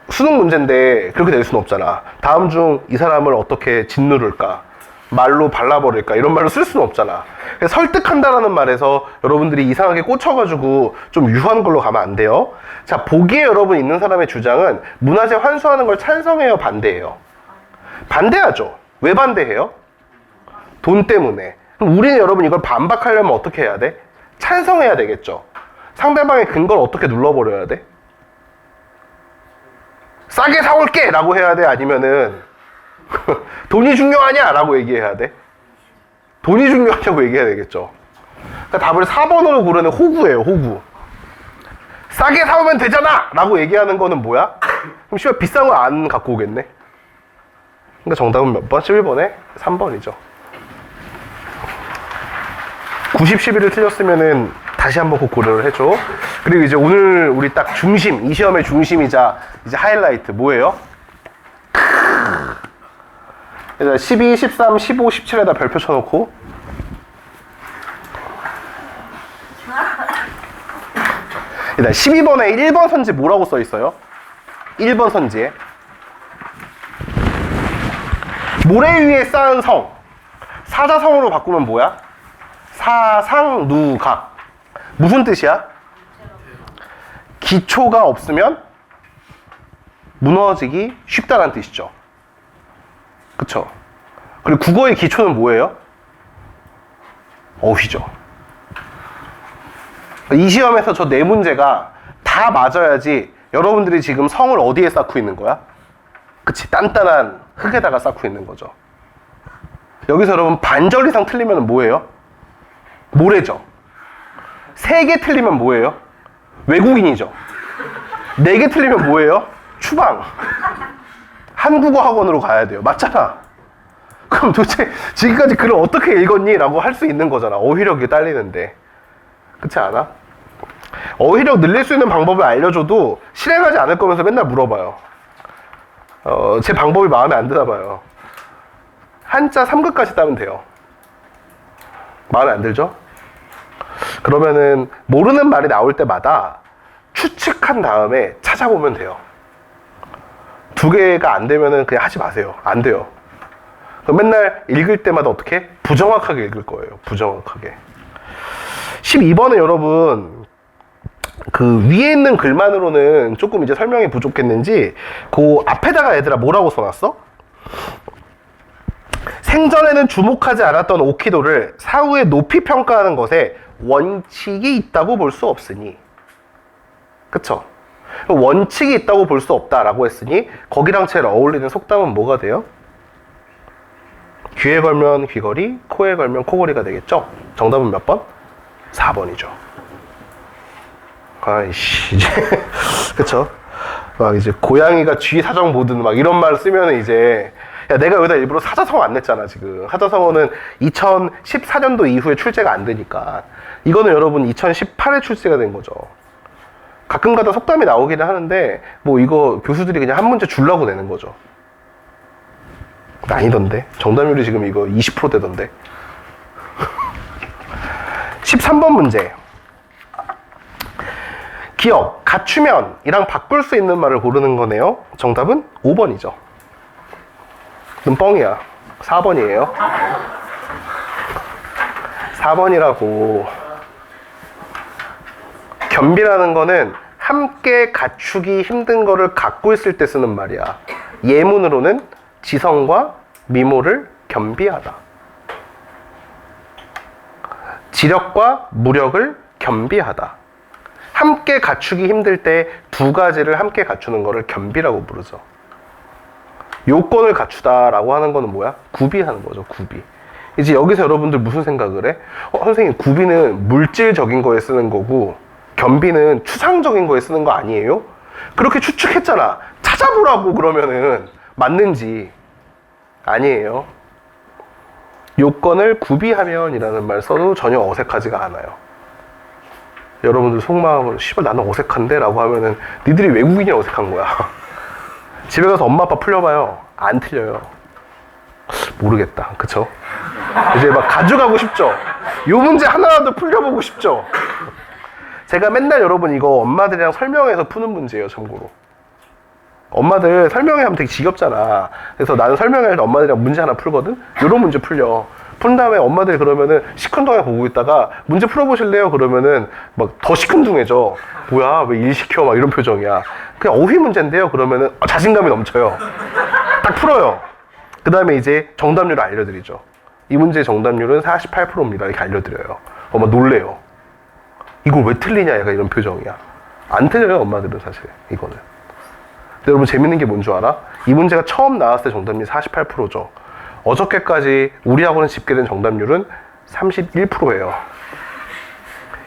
수능 문제인데 그렇게 될 수는 없잖아. 다음 중 이 사람을 어떻게 짓누를까? 말로 발라버릴까? 이런 말로 쓸 수는 없잖아. 설득한다라는 말에서 여러분들이 이상하게 꽂혀가지고 좀 유한 걸로 가면 안 돼요. 자, 보기에 여러분 있는 사람의 주장은 문화재 환수하는 걸 찬성해요? 반대해요? 반대하죠. 왜 반대해요? 돈 때문에. 그럼 우리는 여러분 이걸 반박하려면 어떻게 해야 돼? 찬성해야 되겠죠. 상대방의 근거를 어떻게 눌러버려야 돼? 싸게 사올게! 라고 해야 돼? 아니면은 돈이 중요하냐? 라고 얘기해야 돼? 돈이 중요하냐고 얘기해야 되겠죠. 그러니까 답을 4번으로 고르는 호구예요, 호구. 싸게 사오면 되잖아! 라고 얘기하는 거는 뭐야? 그럼 씨발 비싼 거 안 갖고 오겠네? 그러니까 정답은 몇 번? 11번에 3번이죠. 90, 11을 틀렸으면은 다시 한번 꼭 고려를 해줘. 그리고 이제 오늘 우리 딱 중심, 이 시험의 중심이자 이제 하이라이트 뭐예요? 12, 13, 15, 17에다 별표 쳐놓고 일단 12번에 1번 선지 뭐라고 써있어요? 1번 선지에 모래 위에 쌓은 성, 사자성어로 바꾸면 뭐야? 사상누각. 무슨 뜻이야? 기초가 없으면 무너지기 쉽다는 뜻이죠. 그쵸? 그리고 국어의 기초는 뭐예요? 어휘죠. 이 시험에서 저 네 문제가 다 맞아야지 여러분들이 지금 성을 어디에 쌓고 있는 거야? 그치? 단단한 흙에다가 쌓고 있는 거죠. 여기서 여러분 반절 이상 틀리면 뭐예요? 모래죠. 3개 틀리면 뭐예요? 외국인이죠. 4개 틀리면 뭐예요? 추방. 한국어 학원으로 가야 돼요. 맞잖아. 그럼 도대체 지금까지 글을 어떻게 읽었니? 라고 할 수 있는 거잖아. 어휘력이 딸리는데. 그렇지 않아? 어휘력 늘릴 수 있는 방법을 알려줘도 실행하지 않을 거면서 맨날 물어봐요. 제 방법이 마음에 안 드나 봐요. 한자 3급까지 따면 돼요. 마음에 안 들죠? 그러면은 모르는 말이 나올 때마다 추측한 다음에 찾아보면 돼요. 2개가 안 되면은 그냥 하지 마세요. 안 돼요. 그럼 맨날 읽을 때마다 어떻게? 부정확하게 읽을 거예요. 부정확하게. 12번은 여러분 그 위에 있는 글만으로는 조금 이제 설명이 부족했는지 그 앞에다가 얘들아 뭐라고 써놨어? 생전에는 주목하지 않았던 오키도를 사후에 높이 평가하는 것에 원칙이 있다고 볼 수 없으니. 그쵸? 원칙이 있다고 볼 수 없다라고 했으니 거기랑 제일 어울리는 속담은 뭐가 돼요? 귀에 걸면 귀걸이, 코에 걸면 코걸이가 되겠죠? 정답은 몇 번? 4번이죠. 아이씨, 이제 그쵸? 막 이제 고양이가 쥐 사정 보든 막 이런 말 쓰면은 이제 야 내가 여기다 일부러 사자성어 안 냈잖아 지금. 사자성어는 2014년도 이후에 출제가 안 되니까. 이거는 여러분 2018에 출제가 된 거죠. 가끔가다 속담이 나오기는 하는데 뭐 이거 교수들이 그냥 한 문제 주려고 내는 거죠. 아니던데. 정답률이 지금 이거 20% 되던데. 13번 문제. 기억, 갖추면이랑 바꿀 수 있는 말을 고르는 거네요. 정답은 5번이죠. 눈 뻥이야. 4번이에요. 4번이라고. 겸비라는 거는 함께 갖추기 힘든 거를 갖고 있을 때 쓰는 말이야. 예문으로는 지성과 미모를 겸비하다. 지력과 무력을 겸비하다. 함께 갖추기 힘들 때 2가지를 함께 갖추는 거를 겸비라고 부르죠. 요건을 갖추다라고 하는 거는 뭐야? 구비하는 거죠. 구비. 이제 여기서 여러분들 무슨 생각을 해? 선생님, 구비는 물질적인 거에 쓰는 거고 겸비는 추상적인 거에 쓰는 거 아니에요? 그렇게 추측했잖아. 찾아보라고. 그러면은 맞는지. 아니에요. 요건을 구비하면 이라는 말 써도 전혀 어색하지가 않아요. 여러분들 속마음은 씨발 나는 어색한데? 라고 하면은 니들이 외국인이 어색한 거야. 집에 가서 엄마 아빠 풀려봐요. 안 틀려요. 모르겠다. 그쵸? 이제 막 가져가고 싶죠? 요 문제 하나라도 풀려보고 싶죠? 제가 맨날 여러분 이거 엄마들이랑 설명해서 푸는 문제예요. 참고로. 엄마들 설명하면 되게 지겹잖아. 그래서 나는 설명할 때 엄마들이랑 문제 하나 풀거든? 요런 문제 풀려. 푼 다음에 엄마들이 그러면은 시큰둥하게 보고 있다가 문제 풀어보실래요? 그러면은 막 더 시큰둥해져. 뭐야, 왜 일 시켜? 막 이런 표정이야. 그냥 어휘 문제인데요? 그러면은 자신감이 넘쳐요. 딱 풀어요. 그 다음에 이제 정답률을 알려드리죠. 이 문제의 정답률은 48%입니다. 이렇게 알려드려요. 엄마 놀래요. 이걸 왜 틀리냐? 약간 이런 표정이야. 안 틀려요, 엄마들은 사실. 이거는. 근데 여러분 재밌는 게 뭔 줄 알아? 이 문제가 처음 나왔을 때 정답률이 48%죠. 어저께까지 우리 학원에 집계된 정답률은 31%예요.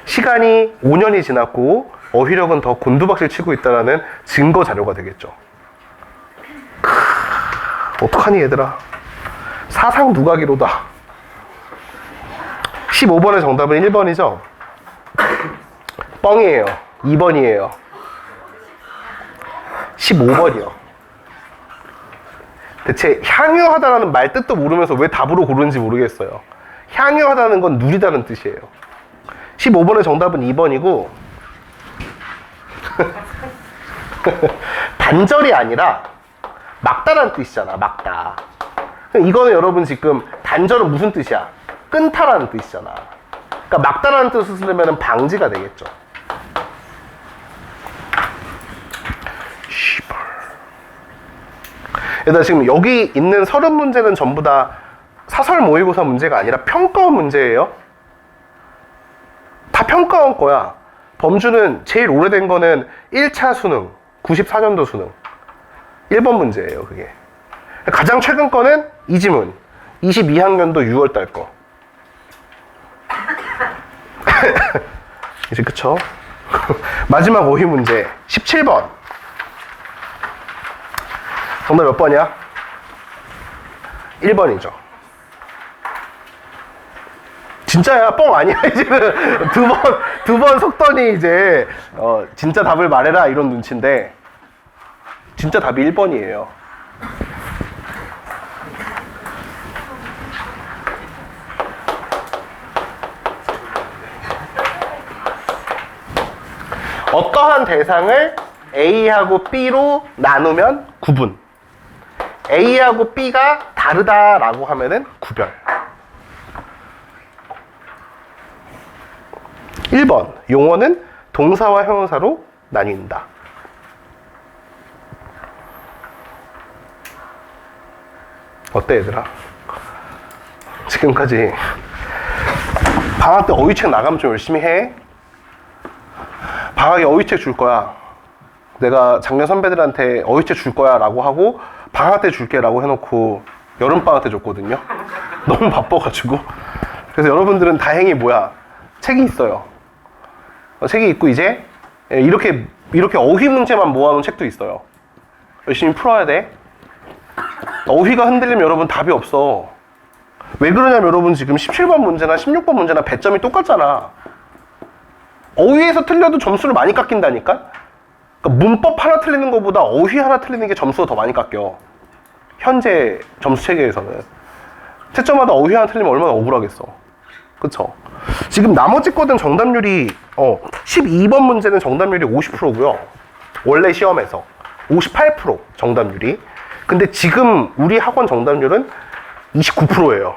시간이 5년이 지났고 어휘력은 더 곤두박질 치고 있다는 증거 자료가 되겠죠. 어떡하니 얘들아. 사상 누가기로다. 15번의 정답은 1번이죠. 뻥이에요. 2번이에요. 15번이요. 대체 향유하다라는 말 뜻도 모르면서 왜 답으로 고르는지 모르겠어요. 향유하다는 건 누리다는 뜻이에요. 15번의 정답은 2번이고 단절이 아니라 막다라는 뜻이잖아. 막다. 이거는 여러분 지금 단절은 무슨 뜻이야? 끊다라는 뜻이잖아. 그러니까 막다라는 뜻을 쓰려면 방지가 되겠죠. 얘들아 지금 여기 있는 30문제는 전부 다 사설 모의고사 문제가 아니라 평가원 문제예요. 다 평가원 거야. 범주는 제일 오래된 거는 1차 수능, 94년도 수능. 1번 문제예요, 그게. 가장 최근 거는 이 지문. 22학년도 6월 달 거. 이제 그쵸? 마지막 오희 문제 17번. 정답 몇 번이야? 1번이죠. 진짜야, 뻥 아니야. 지금 두 번 속더니 이제 진짜 답을 말해라 이런 눈치인데 진짜 답이 1번이에요. 어떠한 대상을 A하고 B로 나누면 구분. A하고 B가 다르다라고 하면은 구별. 1번. 용어는 동사와 형용사로 나뉜다. 어때 얘들아? 지금까지 방학 때 어휘책 나가면 좀 열심히 해. 방학에 어휘책 줄 거야. 내가 작년 선배들한테 어휘책 줄 거야 라고 하고 방학 때 줄게 라고 해놓고 여름방학 때 줬거든요. 너무 바빠가지고. 그래서 여러분들은 다행히 뭐야, 책이 있어요. 책이 있고 이제 이렇게 어휘 문제만 모아놓은 책도 있어요. 열심히 풀어야 돼. 어휘가 흔들리면 여러분 답이 없어. 왜 그러냐면 여러분 지금 17번 문제나 16번 문제나 배점이 똑같잖아. 어휘에서 틀려도 점수를 많이 깎인다니까? 그러니까 문법 하나 틀리는 것보다 어휘 하나 틀리는 게 점수가 더 많이 깎여. 현재 점수 체계에서는. 채점마다 어휘 하나 틀리면 얼마나 억울하겠어. 그쵸? 지금 나머지 거는 정답률이 12번 문제는 정답률이 50%고요. 원래 시험에서 58% 정답률이. 근데 지금 우리 학원 정답률은 29%예요.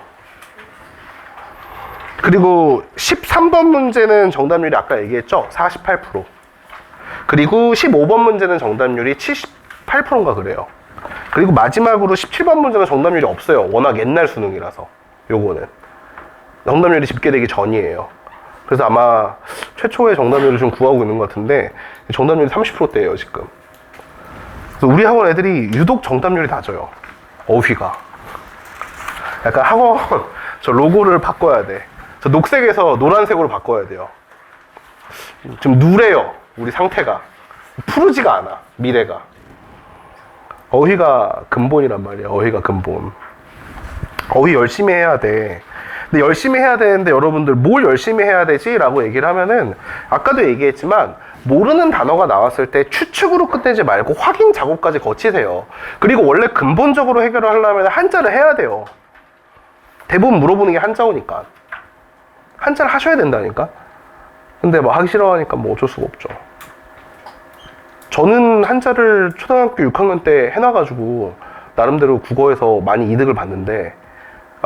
그리고 13번 문제는 정답률이 아까 얘기했죠? 48%. 그리고 15번 문제는 정답률이 78%인가 그래요. 그리고 마지막으로 17번 문제는 정답률이 없어요. 워낙 옛날 수능이라서. 요거는 정답률이 집계되기 전이에요. 그래서 아마 최초의 정답률을 좀 구하고 있는 것 같은데 정답률이 30%대예요 지금. 그래서 우리 학원 애들이 유독 정답률이 낮아요. 어휘가. 약간 학원 저 로고를 바꿔야 돼. 저 녹색에서 노란색으로 바꿔야 돼요. 좀 누래요. 우리 상태가. 푸르지가 않아. 미래가. 어휘가 근본이란 말이야. 어휘가 근본. 어휘 열심히 해야 돼. 근데 열심히 해야 되는데 여러분들 뭘 열심히 해야 되지? 라고 얘기를 하면은 아까도 얘기했지만 모르는 단어가 나왔을 때 추측으로 끝내지 말고 확인 작업까지 거치세요. 그리고 원래 근본적으로 해결을 하려면 한자를 해야 돼요. 대부분 물어보는 게 한자어니까. 한자를 하셔야 된다니까? 근데 뭐 하기 싫어하니까 뭐 어쩔 수가 없죠. 저는 한자를 초등학교 6학년 때 해놔가지고 나름대로 국어에서 많이 이득을 봤는데,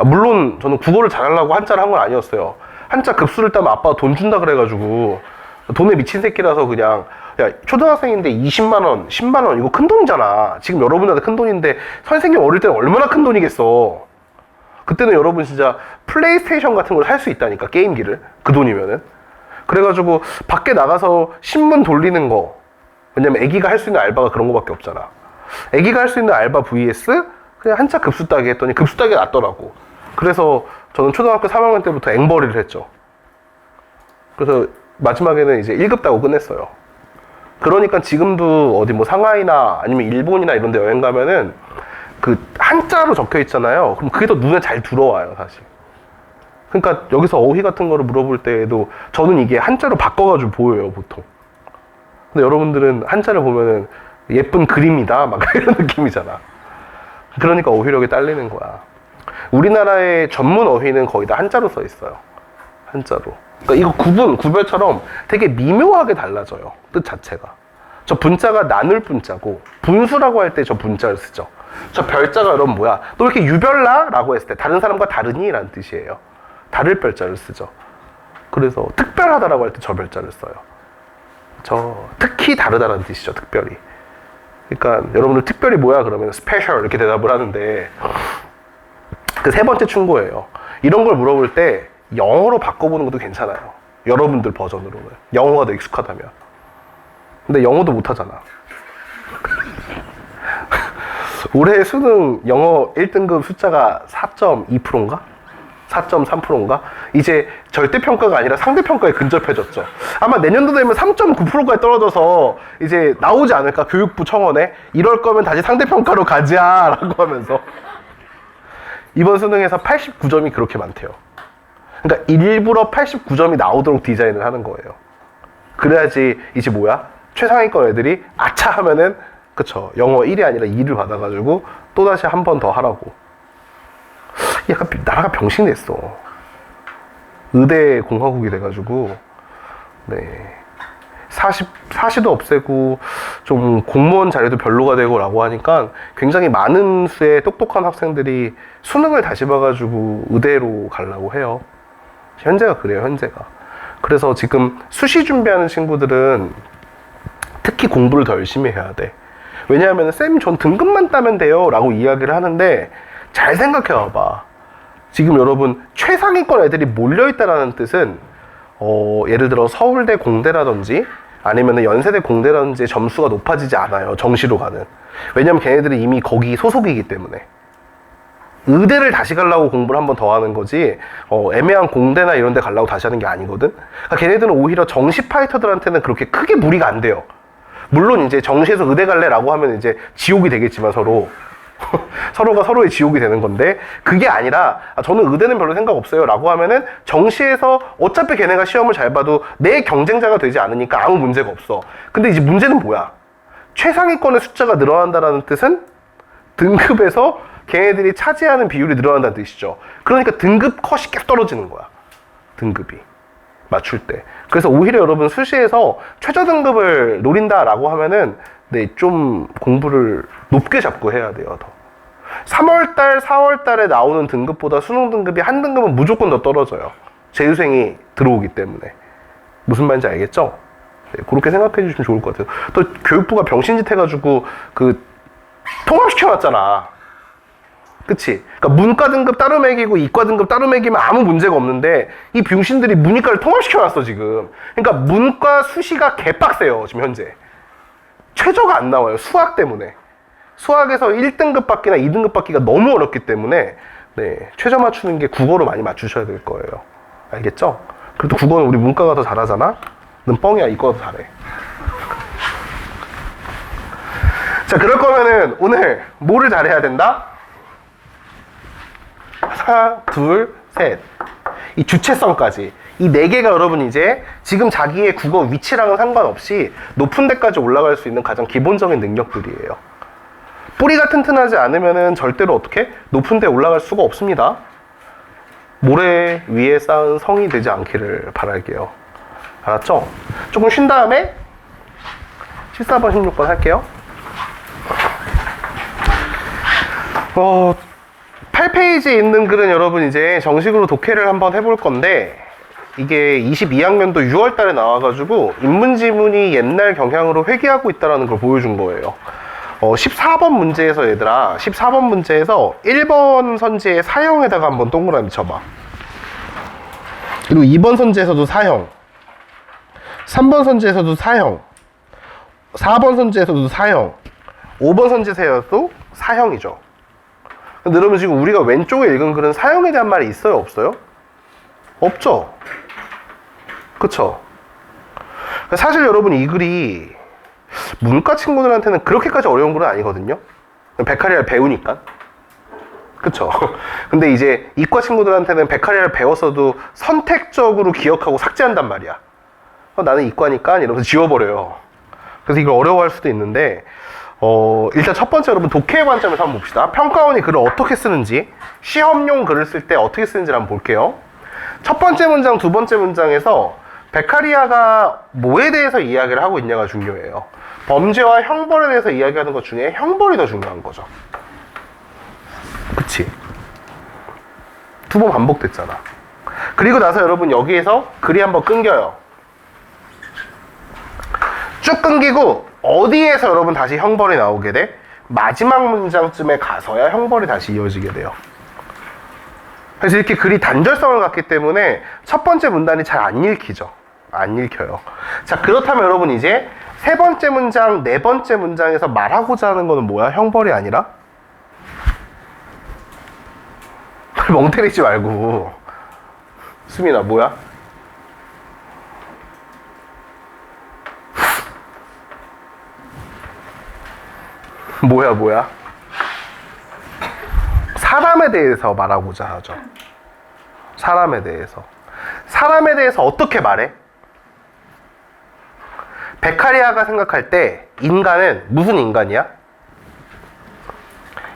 물론 저는 국어를 잘하려고 한자를 한 건 아니었어요. 한자 급수를 따면 아빠가 돈 준다 그래가지고 돈에 미친 새끼라서 그냥, 야, 초등학생인데 20만 원, 10만 원 이거 큰 돈이잖아. 지금 여러분한테 큰 돈인데 선생님 어릴 때는 얼마나 큰 돈이겠어. 그때는 여러분 진짜 플레이스테이션 같은 걸 살 수 있다니까, 게임기를. 그 돈이면은. 그래가지고 밖에 나가서 신문 돌리는 거, 왜냐면 애기가 할 수 있는 알바가 그런 거밖에 없잖아. 애기가 할 수 있는 알바 vs 그냥 한자 급수 따기 했더니 급수 따기가 낫더라고. 그래서 저는 초등학교 3학년 때부터 앵벌이를 했죠. 그래서 마지막에는 이제 1급 따고 끝냈어요. 그러니까 지금도 어디 뭐 상하이나 아니면 일본이나 이런 데 여행 가면은 그 한자로 적혀 있잖아요. 그럼 그게 더 눈에 잘 들어와요, 사실. 그러니까 여기서 어휘 같은 거를 물어볼 때에도 저는 이게 한자로 바꿔가지고 보여요, 보통. 근데 여러분들은 한자를 보면은 예쁜 그림이다, 막 이런 느낌이잖아. 그러니까 어휘력이 딸리는 거야. 우리나라의 전문 어휘는 거의 다 한자로 써 있어요. 한자로. 그러니까 이거 구별처럼 되게 미묘하게 달라져요, 뜻 자체가. 저 분자가 나눌 분자고, 분수라고 할 때 저 분자를 쓰죠. 저 별자가 여러분 뭐야? 너 왜 이렇게 유별나? 라고 했을 때 다른 사람과 다르니? 라는 뜻이에요. 다를 별자를 쓰죠. 그래서 특별하다라고 할 때 저 별자를 써요. 저 특히 다르다라는 뜻이죠, 특별히. 그러니까 여러분들 특별히 뭐야? 그러면 스페셜 이렇게 대답을 하는데, 그 세 번째 충고예요. 이런 걸 물어볼 때 영어로 바꿔보는 것도 괜찮아요. 여러분들 버전으로는. 영어가 더 익숙하다면. 근데 영어도 못하잖아. 올해 수능 영어 1등급 숫자가 4.2%인가? 4.3%인가? 이제 절대평가가 아니라 상대평가에 근접해졌죠. 아마 내년도 되면 3.9%까지 떨어져서 이제 나오지 않을까? 교육부 청원에. 이럴 거면 다시 상대평가로 가자 라고 하면서. 이번 수능에서 89점이 그렇게 많대요. 그러니까 일부러 89점이 나오도록 디자인을 하는 거예요. 그래야지 이제 뭐야? 최상위권 애들이 아차 하면은 그쵸, 영어 1이 아니라 2를 받아가지고 또다시 한 번 더 하라고. 약간 나라가 병신됐어. 의대 공화국이 돼가지고 네, 사시도 없애고 좀 공무원 자리도 별로가 되고 라고 하니까 굉장히 많은 수의 똑똑한 학생들이 수능을 다시 봐가지고 의대로 가려고 해요. 현재가 그래요, 현재가. 그래서 지금 수시 준비하는 친구들은 특히 공부를 더 열심히 해야 돼. 왜냐하면 쌤 전 등급만 따면 돼요 라고 이야기를 하는데, 잘 생각해 봐봐. 지금 여러분 최상위권 애들이 몰려있다라는 뜻은 예를 들어 서울대 공대라든지 아니면 연세대 공대라든지 점수가 높아지지 않아요, 정시로 가는. 왜냐면 걔네들이 이미 거기 소속이기 때문에. 의대를 다시 가려고 공부를 한 번 더 하는 거지, 애매한 공대나 이런 데 가려고 다시 하는 게 아니거든. 그러니까 걔네들은 오히려 정시 파이터들한테는 그렇게 크게 무리가 안 돼요. 물론 이제 정시에서 의대 갈래라고 하면 이제 지옥이 되겠지만 서로가 서로의 지옥이 되는 건데, 그게 아니라 저는 의대는 별로 생각 없어요 라고 하면은 정시에서 어차피 걔네가 시험을 잘 봐도 내 경쟁자가 되지 않으니까 아무 문제가 없어. 근데 이제 문제는 뭐야? 최상위권의 숫자가 늘어난다는 뜻은 등급에서 걔네들이 차지하는 비율이 늘어난다는 뜻이죠. 그러니까 등급 컷이 계속 떨어지는 거야, 등급이 맞출 때. 그래서 오히려 여러분 수시에서 최저 등급을 노린다라고 하면은 네, 좀 공부를 높게 잡고 해야 돼요. 더 3월달, 4월달에 나오는 등급보다 수능 등급이 한 등급은 무조건 더 떨어져요. 재수생이 들어오기 때문에. 무슨 말인지 알겠죠? 네, 그렇게 생각해 주시면 좋을 것 같아요. 또 교육부가 병신짓 해가지고 그 통합시켜놨잖아. 그치? 그러니까 문과 등급 따로 매기고 이과 등급 따로 매기면 아무 문제가 없는데, 이 병신들이 문이과를 통합시켜놨어 지금. 그러니까 문과 수시가 개빡세요 지금 현재. 최저가 안 나와요, 수학 때문에. 수학에서 1등급 받기나 2등급 받기가 너무 어렵기 때문에 네, 최저 맞추는 게 국어로 많이 맞추셔야 될 거예요. 알겠죠? 그래도 국어는 우리 문과가 더 잘하잖아? 넌 뻥이야, 이과가 더 잘해. 자, 그럴 거면은 오늘 뭐를 잘해야 된다? 하나, 둘, 셋. 이 주체성까지. 이 4개가 여러분 이제 지금 자기의 국어 위치랑은 상관없이 높은 데까지 올라갈 수 있는 가장 기본적인 능력들이에요. 뿌리가 튼튼하지 않으면은 절대로 어떻게 높은 데 올라갈 수가 없습니다. 모래 위에 쌓은 성이 되지 않기를 바랄게요. 알았죠? 조금 쉰 다음에 14번, 16번 할게요. 8페이지에 있는 글은 여러분 이제 정식으로 독해를 한번 해볼 건데, 이게 22학년도 6월 달에 나와가지고 인문지문이 옛날 경향으로 회귀하고 있다는 걸 보여준 거예요. 14번 문제에서 얘들아, 14번 문제에서 1번 선지의 사형에다가 한번 동그라미 쳐봐. 그리고 2번 선지에서도 사형, 3번 선지에서도 사형, 4번 선지에서도 사형, 5번 선지에서도 사형이죠. 근데 여러분 지금 우리가 왼쪽에 읽은 글은 사형에 대한 말이 있어요, 없어요? 없죠? 그쵸? 사실 여러분 이 글이 문과 친구들한테는 그렇게까지 어려운 글은 아니거든요. 베카리아를 배우니까. 그쵸? 근데 이제 이과 친구들한테는 베카리아를 배웠어도 선택적으로 기억하고 삭제한단 말이야. 나는 이과니까 이러면서 지워버려요. 그래서 이걸 어려워할 수도 있는데, 일단 첫 번째 여러분 독해의 관점에서 한번 봅시다. 평가원이 글을 어떻게 쓰는지, 시험용 글을 쓸 때 어떻게 쓰는지 한번 볼게요. 첫 번째 문장, 두 번째 문장에서 베카리아가 뭐에 대해서 이야기를 하고 있냐가 중요해요. 범죄와 형벌에 대해서 이야기하는 것 중에 형벌이 더 중요한 거죠. 그치? 두 번 반복됐잖아. 그리고 나서 여러분 여기에서 글이 한번 끊겨요. 쭉 끊기고 어디에서 여러분 다시 형벌이 나오게 돼? 마지막 문장쯤에 가서야 형벌이 다시 이어지게 돼요. 그래서 이렇게 글이 단절성을 갖기 때문에 첫 번째 문단이 잘 안 읽히죠. 안 읽혀요. 자, 그렇다면 여러분 이제 세 번째 문장, 네 번째 문장에서 말하고자 하는 거는 뭐야? 형벌이 아니라 멍 때리지 말고. 수민아, 뭐야? 뭐야? 사람에 대해서 말하고자 하죠. 사람에 대해서 어떻게 말해? 베카리아가 생각할 때 인간은 무슨 인간이야?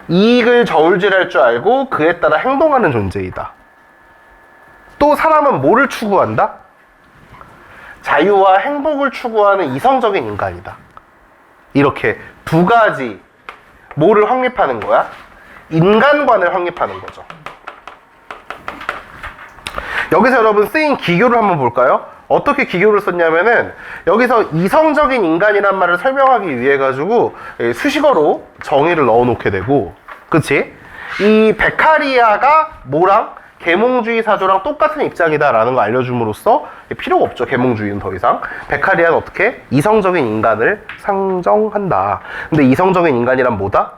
이익을 저울질할 줄 알고 그에 따라 행동하는 존재이다. 또 사람은 뭐를 추구한다? 자유와 행복을 추구하는 이성적인 인간이다. 이렇게 두 가지 뭐를 확립하는 거야? 인간관을 확립하는 거죠. 여기서 여러분 쓰인 기교를 한번 볼까요? 어떻게 기교를 썼냐면은 여기서 이성적인 인간이란 말을 설명하기 위해 가지고 수식어로 정의를 넣어 놓게 되고, 그치? 이 베카리아가 뭐랑 계몽주의 사조랑 똑같은 입장이다 라는 거 알려줌으로써 필요가 없죠. 계몽주의는 더 이상. 베카리아는 어떻게? 이성적인 인간을 상정한다. 근데 이성적인 인간이란 뭐다?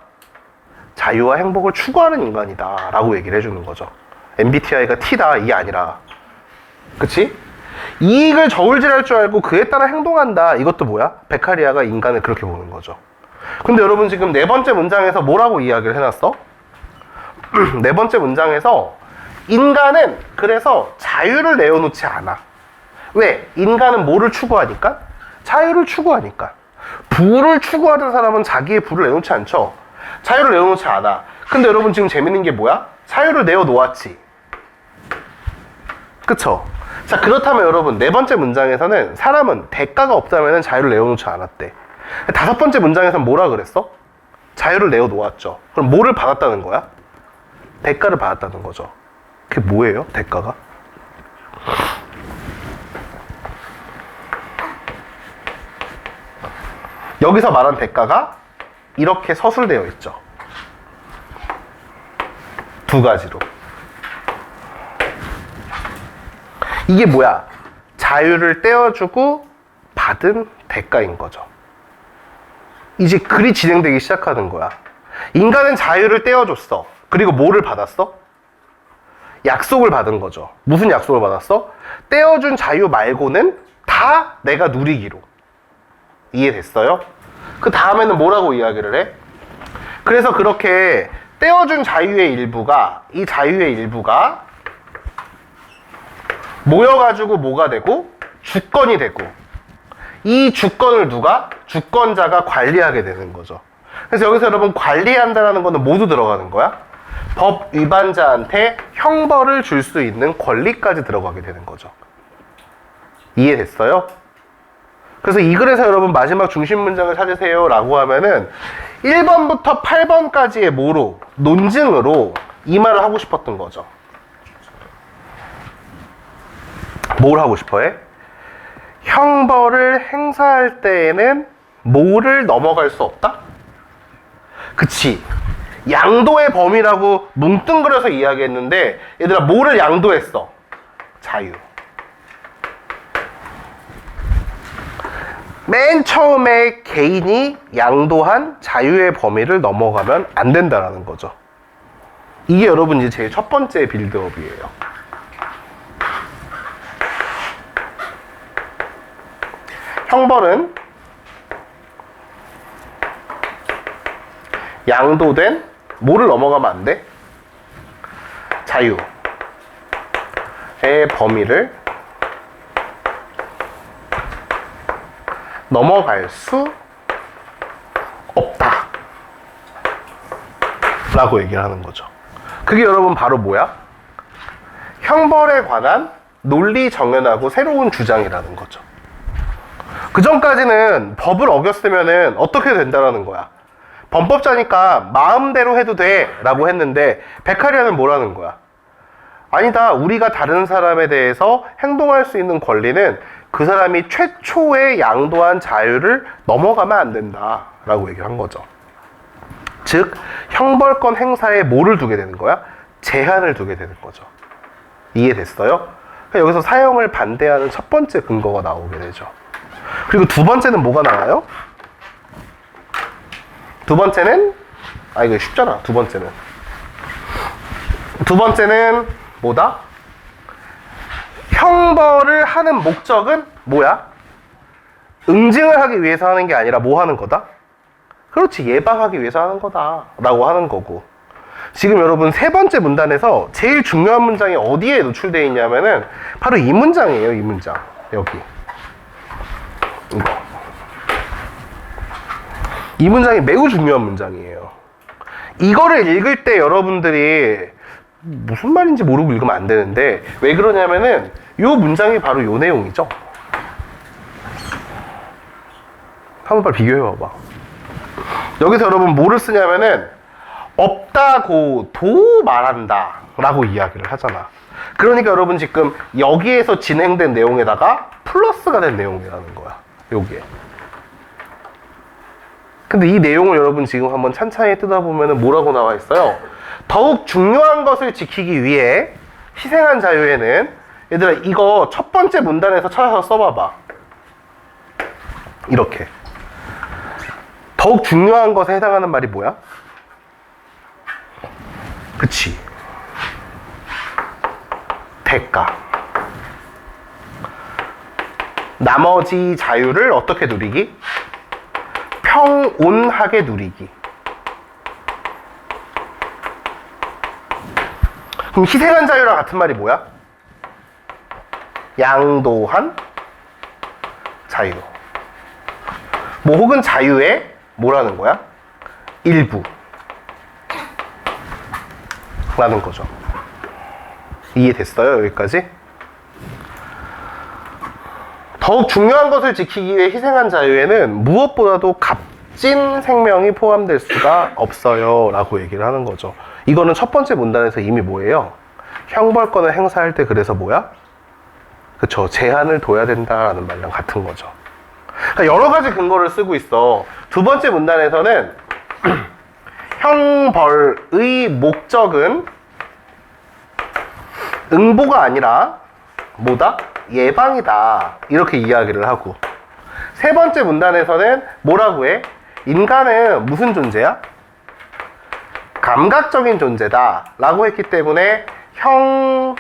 자유와 행복을 추구하는 인간이다 라고 얘기를 해주는 거죠. MBTI가 T다 이게 아니라, 그치? 이익을 저울질할 줄 알고 그에 따라 행동한다. 이것도 뭐야? 베카리아가 인간을 그렇게 보는 거죠. 근데 여러분 지금 네 번째 문장에서 뭐라고 이야기를 해놨어? 네 번째 문장에서 인간은 그래서 자유를 내어놓지 않아. 왜? 인간은 뭐를 추구하니까? 자유를 추구하니까. 부를 추구하는 사람은 자기의 부를 내놓지 않죠. 자유를 내어놓지 않아. 근데 여러분 지금 재밌는 게 뭐야? 자유를 내어놓았지. 그쵸? 자, 그렇다면 여러분 네 번째 문장에서는 사람은 대가가 없다면 자유를 내어놓지 않았대. 다섯 번째 문장에서는 뭐라 그랬어? 자유를 내어놓았죠. 그럼 뭐를 받았다는 거야? 대가를 받았다는 거죠. 그게 뭐예요? 대가가? 여기서 말한 대가가 이렇게 서술되어 있죠. 두 가지로. 이게 뭐야? 자유를 떼어주고 받은 대가인 거죠. 이제 글이 진행되기 시작하는 거야. 인간은 자유를 떼어줬어. 그리고 뭐를 받았어? 약속을 받은 거죠. 무슨 약속을 받았어? 떼어준 자유 말고는 다 내가 누리기로. 이해됐어요? 그 다음에는 뭐라고 이야기를 해? 그래서 그렇게 떼어준 자유의 일부가, 이 자유의 일부가 모여가지고 뭐가 되고? 주권이 되고, 이 주권을 누가? 주권자가 관리하게 되는 거죠. 그래서 여기서 여러분 관리한다는 거는 모두 들어가는 거야. 법 위반자한테 형벌을 줄 수 있는 권리까지 들어가게 되는 거죠. 이해됐어요? 그래서 이 글에서 여러분 마지막 중심 문장을 찾으세요 라고 하면은 1번부터 8번까지의 뭐로? 논증으로 이 말을 하고 싶었던 거죠. 뭘 하고 싶어 해? 형벌을 행사할 때에는 뭐를 넘어갈 수 없다? 그치. 양도의 범위라고 뭉뚱그려서 이야기했는데 얘들아 뭐를 양도했어? 자유. 맨 처음에 개인이 양도한 자유의 범위를 넘어가면 안 된다라는 거죠. 이게 여러분 이제 제일 첫 번째 빌드업이에요. 형벌은 양도된 뭐를 넘어가면 안 돼? 자유의 범위를 넘어갈 수 없다 라고 얘기를 하는 거죠. 그게 여러분 바로 뭐야? 형벌에 관한 논리 정연하고 새로운 주장이라는 거죠. 그 전까지는 법을 어겼으면은 어떻게 된다라는 거야? 범법자니까 마음대로 해도 돼 라고 했는데 베카리아는 뭐라는 거야? 아니다. 우리가 다른 사람에 대해서 행동할 수 있는 권리는 그 사람이 최초에 양도한 자유를 넘어가면 안 된다 라고 얘기를 한 거죠. 즉 형벌권 행사에 뭐를 두게 되는 거야? 제한을 두게 되는 거죠. 이해됐어요? 여기서 사형을 반대하는 첫 번째 근거가 나오게 되죠. 그리고 두 번째는 뭐가 나와요? 두 번째는 이거 쉽잖아. 두 두 번째는 뭐다? 형벌을 하는 목적은 뭐야? 응징을 하기 위해서 하는 게 아니라 뭐 하는 거다? 그렇지, 예방하기 위해서 하는 거다 라고 하는 거고. 지금 여러분 세 번째 문단에서 제일 중요한 문장이 어디에 노출되어 있냐면은 바로 이 문장이에요. 이 문장, 여기 이거. 이 문장이 매우 중요한 문장이에요. 이거를 읽을 때 여러분들이 무슨 말인지 모르고 읽으면 안 되는데, 왜 그러냐면은 이 문장이 바로 이 내용이죠. 한번 빨리 비교해 봐봐. 여기서 여러분 뭐를 쓰냐면은 없다고 도 말한다 라고 이야기를 하잖아. 그러니까 여러분 지금 여기에서 진행된 내용에다가 플러스가 된 내용이라는 거야, 여기에. 근데 이 내용을 여러분 지금 한번 찬찬히 뜯어보면 뭐라고 나와 있어요? 더욱 중요한 것을 지키기 위해 희생한 자유에는, 얘들아 이거 첫 번째 문단에서 찾아서 써봐봐. 이렇게 더욱 중요한 것에 해당하는 말이 뭐야? 그치, 대가. 나머지 자유를 어떻게 누리기? 평온하게 누리기. 그럼 희생한 자유랑 같은 말이 뭐야? 양도한 자유. 뭐 혹은 자유의 뭐라는 거야? 일부 라는 거죠. 이해됐어요? 여기까지? 더욱 중요한 것을 지키기 위해 희생한 자유에는 무엇보다도 값진 생명이 포함될 수가 없어요 라고 얘기를 하는 거죠. 이거는 첫 번째 문단에서 이미 뭐예요? 형벌권을 행사할 때 그래서 뭐야? 그쵸, 제한을 둬야 된다라는 말이랑 같은 거죠. 그러니까 여러 가지 근거를 쓰고 있어. 두 번째 문단에서는 형벌의 목적은 응보가 아니라 뭐다? 예방이다, 이렇게 이야기를 하고, 세 번째 문단에서는 뭐라고 해? 인간은 무슨 존재야? 감각적인 존재다 라고 했기 때문에 형벌의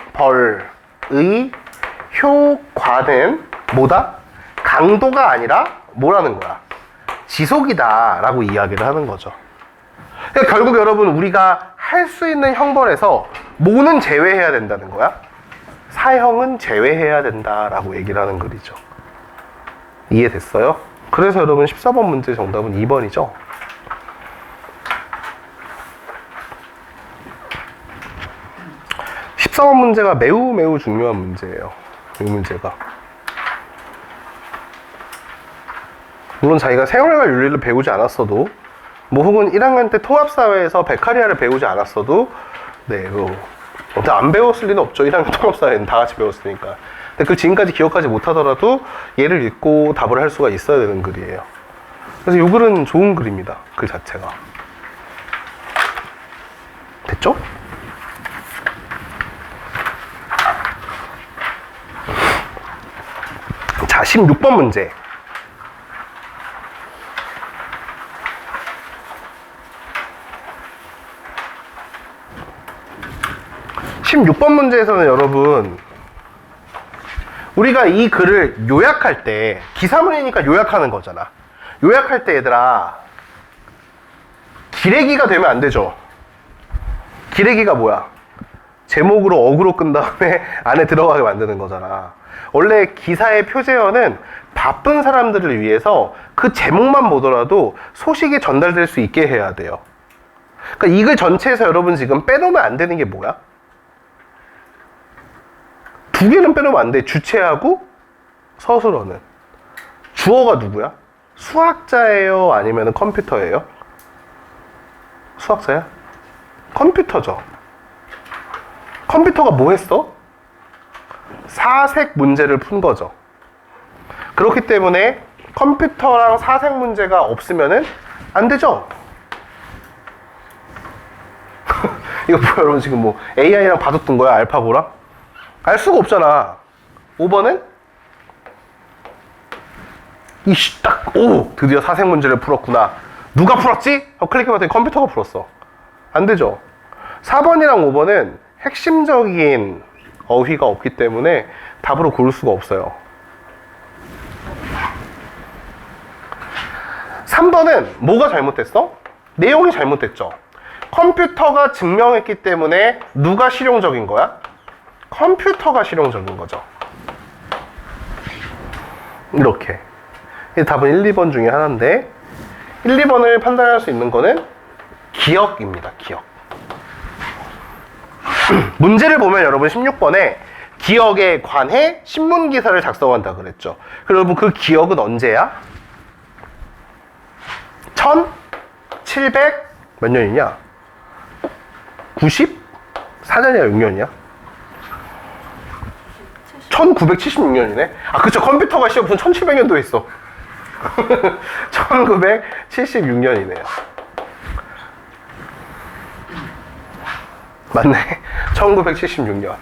효과는 뭐다? 강도가 아니라 뭐라는 거야? 지속이다 라고 이야기를 하는 거죠. 그러니까 결국 여러분 우리가 할 수 있는 형벌에서 뭐는 제외해야 된다는 거야? 사형은 제외해야 된다라고 얘기를 하는 글이죠. 이해됐어요? 그래서 여러분 14번 문제 정답은 2번이죠. 십사번 문제가 매우 중요한 문제예요. 이 문제가. 물론 자기가 생활과 윤리를 배우지 않았어도, 뭐 혹은 1학년 때 통합사회에서 베카리아를 배우지 않았어도, 네, 안 배웠을 리는 없죠. 1학년 통합사회는 다 같이 배웠으니까. 근데 그 지금까지 기억하지 못하더라도 얘를 읽고 답을 할 수가 있어야 되는 글이에요. 그래서 이 글은 좋은 글입니다. 글 자체가. 됐죠? 자, 16번 문제. 문제에서는 여러분, 우리가 이 글을 요약할 때, 기사문이니까 요약하는 거잖아. 요약할 때 얘들아, 기레기가 되면 안 되죠. 기레기가 뭐야? 제목으로 어구로 끈 다음에 안에 들어가게 만드는 거잖아. 원래 기사의 표제어는 바쁜 사람들을 위해서 그 제목만 보더라도 소식이 전달될 수 있게 해야 돼요. 그러니까 이 글 전체에서 여러분 지금 빼놓으면 안 되는 게 뭐야? 두 개는 빼놓으면 안 돼. 주체하고 서술어는. 주어가 누구야? 수학자예요? 아니면 컴퓨터예요? 수학자야? 컴퓨터죠. 컴퓨터가 뭐 했어? 사색 문제를 푼 거죠. 그렇기 때문에 컴퓨터랑 사색 문제가 없으면은 안 되죠. 이거 뭐야, 여러분 지금 뭐 AI랑 바둑둔 거야? 알파고랑? 알 수가 없잖아. 5번은 드디어 사색 문제를 풀었구나. 누가 풀었지? 클릭해봤더니 컴퓨터가 풀었어. 안 되죠. 4번이랑 5번은 핵심적인 어휘가 없기 때문에 답으로 고를 수가 없어요. 3번은 뭐가 잘못됐어? 내용이 잘못됐죠. 컴퓨터가 증명했기 때문에 누가 실용적인 거야? 컴퓨터가 실용적인 거죠. 이렇게. 이 답은 1, 2번 중에 하나인데 1, 2번을 판단할 수 있는 거는 기억입니다. 기억. 문제를 보면 여러분 16번에 기억에 관해 신문기사를 작성한다 그랬죠. 여러분 그 기억은 언제야? 1700 몇 년이냐? 94년이야 6년이야? 1976년이네? 아 그쵸, 컴퓨터가 시험 무슨 1700년도에 있어. 1976년이네요. 맞네. 1976년.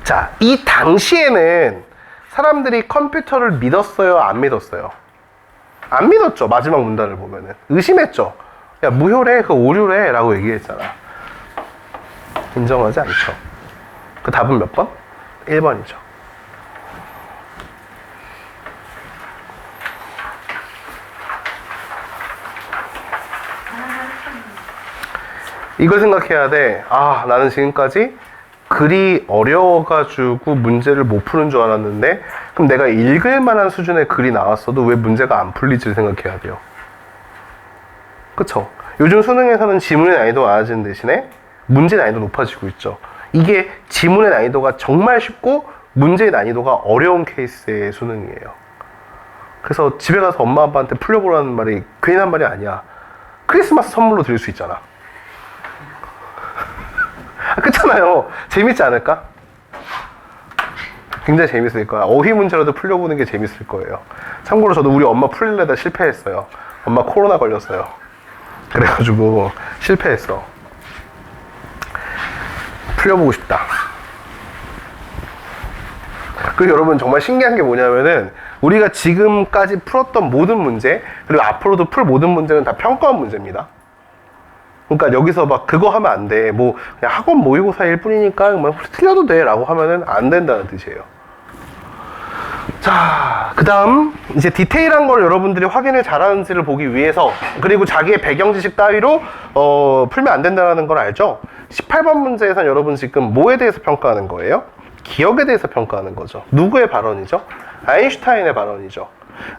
자, 이 당시에는 사람들이 컴퓨터를 믿었어요? 안 믿었어요? 안 믿었죠. 마지막 문단을 보면은. 의심했죠. 야, 무효래, 그 오류래 라고 얘기했잖아. 인정하지 않죠. 그 답은 몇 번? 1번이죠. 이걸 생각해야 돼. 아, 나는 지금까지 글이 어려워가지고 문제를 못 푸는 줄 알았는데, 그럼 내가 읽을 만한 수준의 글이 나왔어도 왜 문제가 안 풀리지를 생각해야 돼요. 그쵸? 요즘 수능에서는 지문의 난이도가 많아지는 대신에 문제 난이도 높아지고 있죠. 이게 지문의 난이도가 정말 쉽고 문제의 난이도가 어려운 케이스의 수능이에요. 그래서 집에 가서 엄마 아빠한테 풀려보라는 말이 괜히 한 말이 아니야. 크리스마스 선물로 드릴 수 있잖아. 그렇잖아요. 재밌지 않을까? 굉장히 재밌을 거야. 어휘 문제라도 풀려보는 게 재밌을 거예요. 참고로 저도 우리 엄마 풀리려다 실패했어요. 엄마 코로나 걸렸어요. 그래가지고 실패했어. 풀려보고 싶다. 그리고 여러분 정말 신기한 게 뭐냐면은 우리가 지금까지 풀었던 모든 문제, 그리고 앞으로도 풀 모든 문제는 다 평가원 문제입니다. 그러니까 여기서 막 그거 하면 안 돼. 뭐 그냥 학원 모의고사일 뿐이니까 뭐 틀려도 돼 라고 하면은 안 된다는 뜻이에요. 자, 그 다음 이제 디테일한 걸 여러분들이 확인을 잘하는지를 보기 위해서, 그리고 자기의 배경 지식 따위로 풀면 안 된다는 걸 알죠? 18번 문제에선 여러분 지금 뭐에 대해서 평가하는 거예요? 기억에 대해서 평가하는 거죠. 누구의 발언이죠? 아인슈타인의 발언이죠.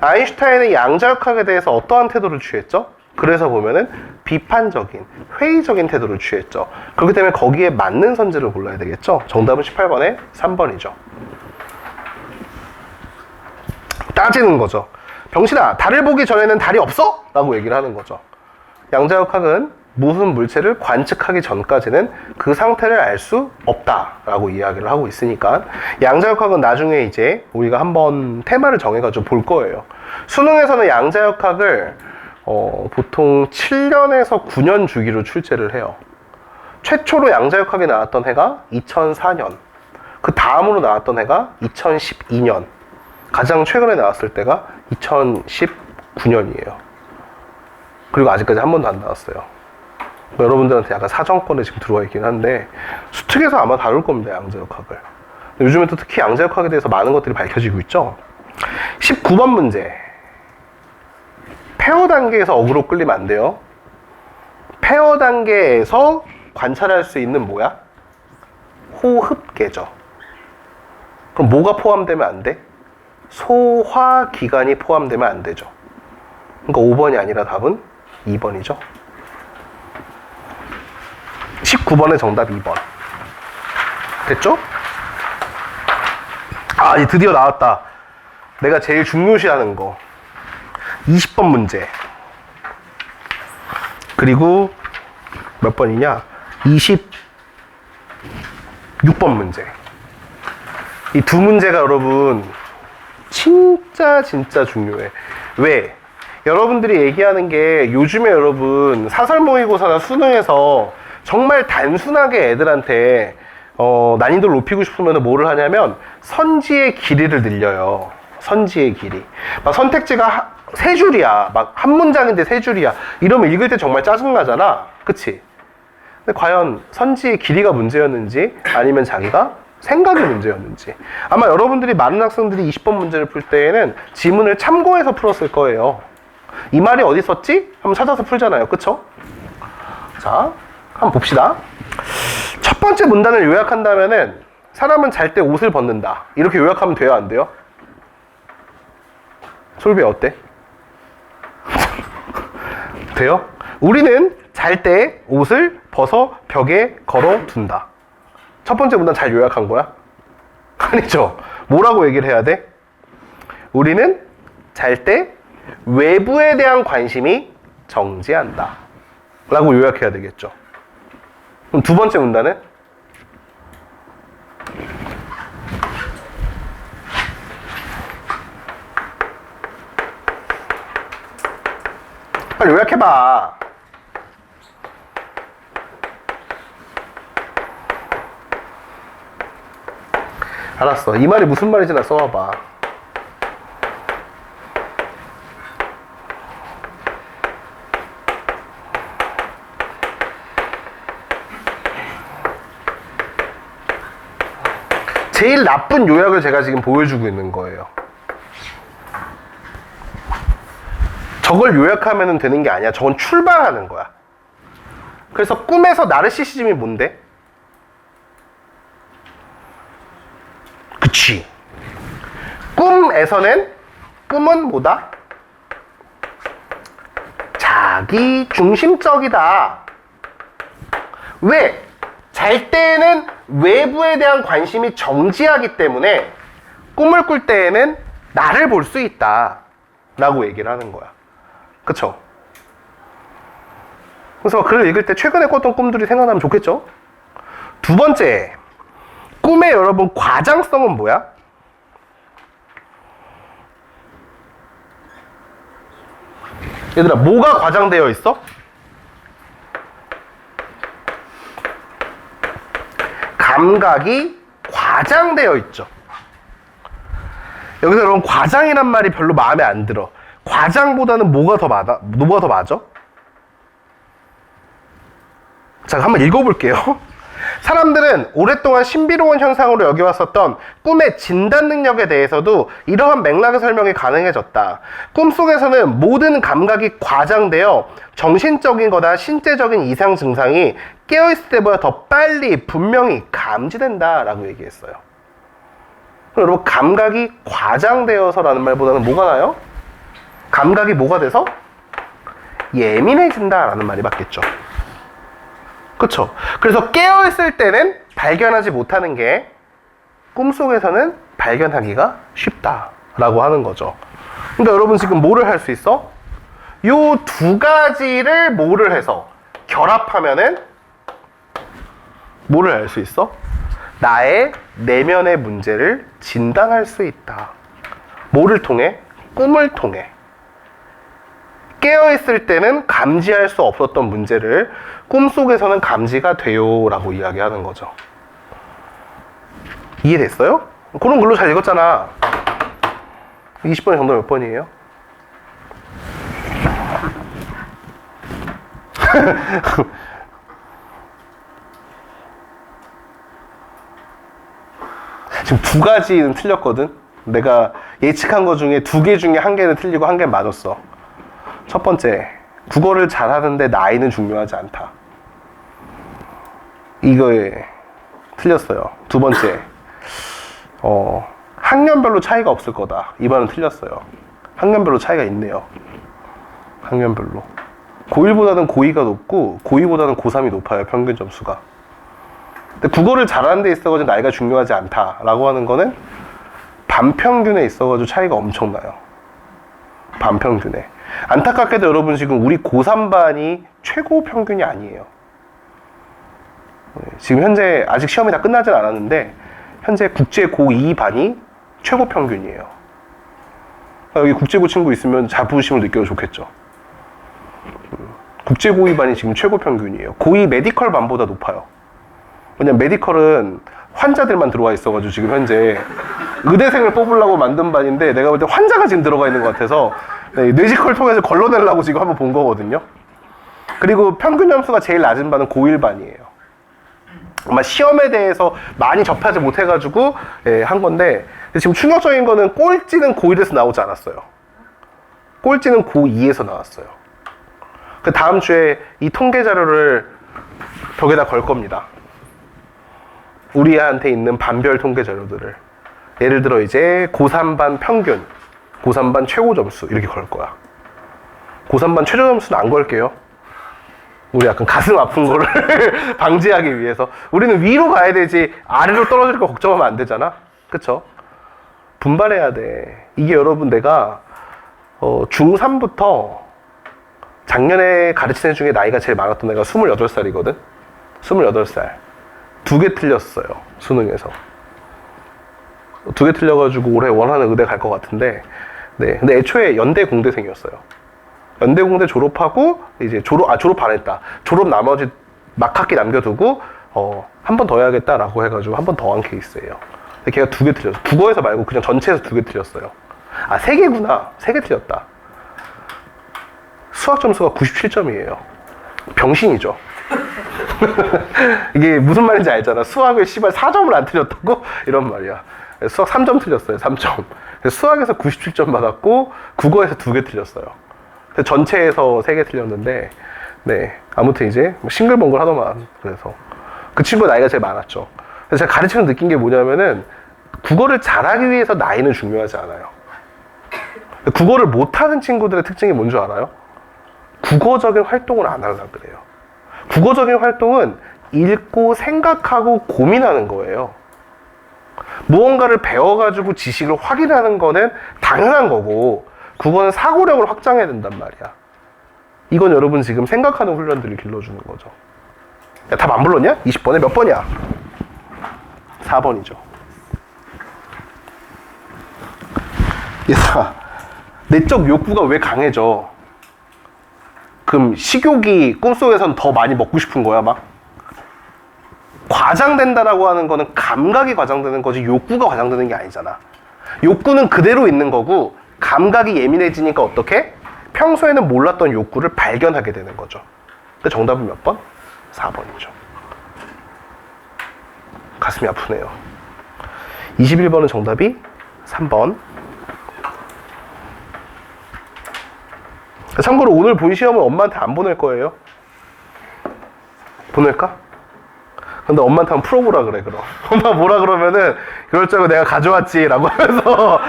아인슈타인은 양자역학에 대해서 어떠한 태도를 취했죠? 그래서 보면은 비판적인, 회의적인 태도를 취했죠. 그렇기 때문에 거기에 맞는 선지를 골라야 되겠죠. 정답은 18번에 3번이죠. 따지는 거죠. 병신아, 달을 보기 전에는 달이 없어? 라고 얘기를 하는 거죠. 양자역학은 무슨 물체를 관측하기 전까지는 그 상태를 알 수 없다 라고 이야기를 하고 있으니까 양자역학은 나중에 이제 우리가 한번 테마를 정해가지고 볼 거예요. 수능에서는 양자역학을 보통 7년에서 9년 주기로 출제를 해요. 최초로 양자역학이 나왔던 해가 2004년, 그 다음으로 나왔던 해가 2012년, 가장 최근에 나왔을 때가 2019년이에요. 그리고 아직까지 한 번도 안 나왔어요. 여러분들한테 약간 사정권에 지금 들어와 있긴 한데 수특에서 아마 다룰 겁니다, 양자역학을. 요즘에 또 특히 양자역학에 대해서 많은 것들이 밝혀지고 있죠. 19번 문제. 페어 단계에서 어그로 끌리면 안 돼요. 페어 단계에서 관찰할 수 있는 뭐야? 호흡계죠. 그럼 뭐가 포함되면 안 돼? 소화기관이 포함되면 안 되죠. 그러니까 5번이 아니라 답은 2번이죠. 19번의 정답 2번. 됐죠? 아, 이제 드디어 나왔다. 내가 제일 중요시하는 거. 20번 문제. 그리고 몇 번이냐? 26번 문제. 이 두 문제가 여러분 진짜 중요해. 왜? 여러분들이 얘기하는 게 요즘에 여러분 사설 모의고사나 수능에서 정말 단순하게 애들한테 난이도를 높이고 싶으면 뭐를 하냐면 선지의 길이를 늘려요. 선지의 길이. 막 선택지가 세 줄이야. 막 한 문장인데 세 줄이야. 이러면 읽을 때 정말 짜증나잖아. 그치? 근데 과연 선지의 길이가 문제였는지 아니면 자기가 생각이 문제였는지. 아마 여러분들이 많은 학생들이 20번 문제를 풀 때에는 지문을 참고해서 풀었을 거예요. 이 말이 어디 있었지? 한번 찾아서 풀잖아요. 그쵸? 자, 한번 봅시다. 첫 번째 문단을 요약한다면은 사람은 잘 때 옷을 벗는다. 이렇게 요약하면 돼요? 안 돼요? 솔비 어때? 돼요? 우리는 잘 때 옷을 벗어 벽에 걸어 둔다. 첫 번째 문단 잘 요약한 거야? 아니죠. 뭐라고 얘기를 해야 돼? 우리는 잘 때 외부에 대한 관심이 정지한다. 라고 요약해야 되겠죠. 그럼 두 번째 문단은? 빨리 요약해봐. 알았어. 이 말이 무슨 말인지 나 써와봐. 제일 나쁜 요약을 제가 지금 보여주고 있는 거예요. 저걸 요약하면 되는 게 아니야. 저건 출발하는 거야. 그래서 꿈에서 나르시시즘이 뭔데? 그치. 꿈은 뭐다? 자기 중심적이다. 왜? 잘 때에는 외부에 대한 관심이 정지하기 때문에 꿈을 꿀 때에는 나를 볼 수 있다 라고 얘기를 하는 거야. 그쵸? 그래서 글을 읽을 때 최근에 꿨던 꿈들이 생각나면 좋겠죠? 두 번째, 꿈의 여러분 과장성은 뭐야? 얘들아, 뭐가 과장되어 있어? 감각이 과장되어 있죠. 여기서 여러분 과장이란 말이 별로 마음에 안 들어. 과장보다는 뭐가 더 맞아? 자, 한번 읽어볼게요. 사람들은 오랫동안 신비로운 현상으로 여겨왔었던 꿈의 진단 능력에 대해서도 이러한 맥락의 설명이 가능해졌다. 꿈속에서는 모든 감각이 과장되어 정신적인 거나 신체적인 이상 증상이 깨어있을 때보다 더 빨리 분명히 감지된다 라고 얘기했어요. 여러분, 감각이 과장되어서 라는 말보다는 뭐가 나요? 감각이 뭐가 돼서? 예민해진다 라는 말이 맞겠죠. 그쵸? 그래서 깨어있을 때는 발견하지 못하는 게 꿈속에서는 발견하기가 쉽다라고 하는 거죠. 그러니까 여러분 지금 뭐를 할 수 있어? 요 두 가지를 뭐를 해서 결합하면은 뭐를 알 수 있어? 나의 내면의 문제를 진단할 수 있다. 뭐를 통해? 꿈을 통해. 깨어있을 때는 감지할 수 없었던 문제를 꿈속에서는 감지가 돼요 라고 이야기하는 거죠. 이해됐어요? 그런 글로 잘 읽었잖아. 20번의 정답 몇 번이에요? 지금 두 가지는 틀렸거든. 내가 예측한 거 중에 두 개 중에 한 개는 틀리고 한 개는 맞았어. 첫 번째, 국어를 잘하는데 나이는 중요하지 않다. 이거에 틀렸어요. 두 번째, 학년별로 차이가 없을 거다. 이 말은 틀렸어요. 학년별로 차이가 있네요. 학년별로. 고1보다는 고2가 높고 고2보다는 고3이 높아요. 평균 점수가. 근데 국어를 잘하는 데 있어가지고 나이가 중요하지 않다라고 하는 거는 반평균에 있어가지고 차이가 엄청나요. 반평균에. 안타깝게도 여러분 지금 우리 고3반이 최고 평균이 아니에요. 지금 현재 아직 시험이 다 끝나진 않았는데 현재 국제 고2 반이 최고 평균이에요. 여기 국제고 친구 있으면 자부심을 느껴도 좋겠죠. 국제 고2 반이 지금 최고 평균이에요. 고2 메디컬 반보다 높아요. 왜냐면 메디컬은 환자들만 들어와 있어가지고 지금 현재 의대생을 뽑으려고 만든 반인데 내가 볼 때 환자가 지금 들어가 있는 것 같아서 뇌지컬 통해서 걸러내려고 지금 한번 본 거거든요. 그리고 평균 점수가 제일 낮은 반은 고1반이에요. 아마 시험에 대해서 많이 접하지 못해가지고 한 건데, 지금 충격적인 거는 꼴찌는 고1에서 나오지 않았어요. 꼴찌는 고2에서 나왔어요. 그 다음 주에 이 통계 자료를 벽에다 걸 겁니다. 우리한테 있는 반별 통계 자료들을. 예를 들어 이제 고3반 평균, 고3반 최고 점수 이렇게 걸 거야. 고3반 최저 점수는 안 걸게요. 우리 약간 가슴 아픈 거를 방지하기 위해서. 우리는 위로 가야 되지 아래로 떨어질 거 걱정하면 안 되잖아. 그쵸? 분발해야 돼. 이게 여러분 내가 중3부터 작년에 가르치는 애 중에 나이가 제일 많았던 애가 28살이거든? 28살. 2개 틀렸어요. 수능에서. 2개 틀려가지고 올해 원하는 의대 갈 것 같은데, 네. 근데 애초에 연대 공대생이었어요. 연대 공대 졸업하고, 이제 졸업 안 했다. 졸업 나머지 막학기 남겨두고, 한 번 더 해야겠다라고 해가지고 한 번 더 한 케이스예요. 근데 걔가 2개 틀렸어. 국어에서 말고 그냥 전체에서 2개 틀렸어요. 아, 3개구나. 3개 틀렸다. 수학 점수가 97점이에요. 병신이죠. 이게 무슨 말인지 알잖아. 수학을 씨발 4점을 안 틀렸다고? 이런 말이야. 수학 3점 틀렸어요. 3점. 수학에서 97점 받았고 국어에서 2개 틀렸어요. 전체에서 3개 틀렸는데, 네. 아무튼 이제 싱글벙글 하더만. 그래서 그 친구가 나이가 제일 많았죠. 그래서 제가 가르치면서 느낀 게 뭐냐면은 국어를 잘하기 위해서 나이는 중요하지 않아요. 국어를 못하는 친구들의 특징이 뭔 줄 알아요? 국어적인 활동을 안 하려고 그래요. 국어적인 활동은 읽고 생각하고 고민하는 거예요. 무언가를 배워가지고 지식을 확인하는 거는 당연한 거고, 국어는 사고력을 확장해야 된단 말이야. 이건 여러분 지금 생각하는 훈련들을 길러주는 거죠. 야, 답 안 불렀냐? 20번에 몇 번이야? 4번이죠. 얘들아, 내적 욕구가 왜 강해져? 그럼 식욕이 꿈속에선 더 많이 먹고 싶은 거야, 막? 과장된다라고 하는 거는 감각이 과장되는 거지 욕구가 과장되는 게 아니잖아. 욕구는 그대로 있는 거고, 감각이 예민해지니까 어떻게? 평소에는 몰랐던 욕구를 발견하게 되는 거죠. 그 정답은 몇 번? 4번이죠. 가슴이 아프네요. 21번은 정답이 3번. 참고로 오늘 본 시험은 엄마한테 안 보낼 거예요. 보낼까? 근데 엄마한테 한번 풀어보라 그래, 그럼. 엄마 뭐라 그러면은, 그럴 줄 알고 내가 가져왔지, 라고 하면서,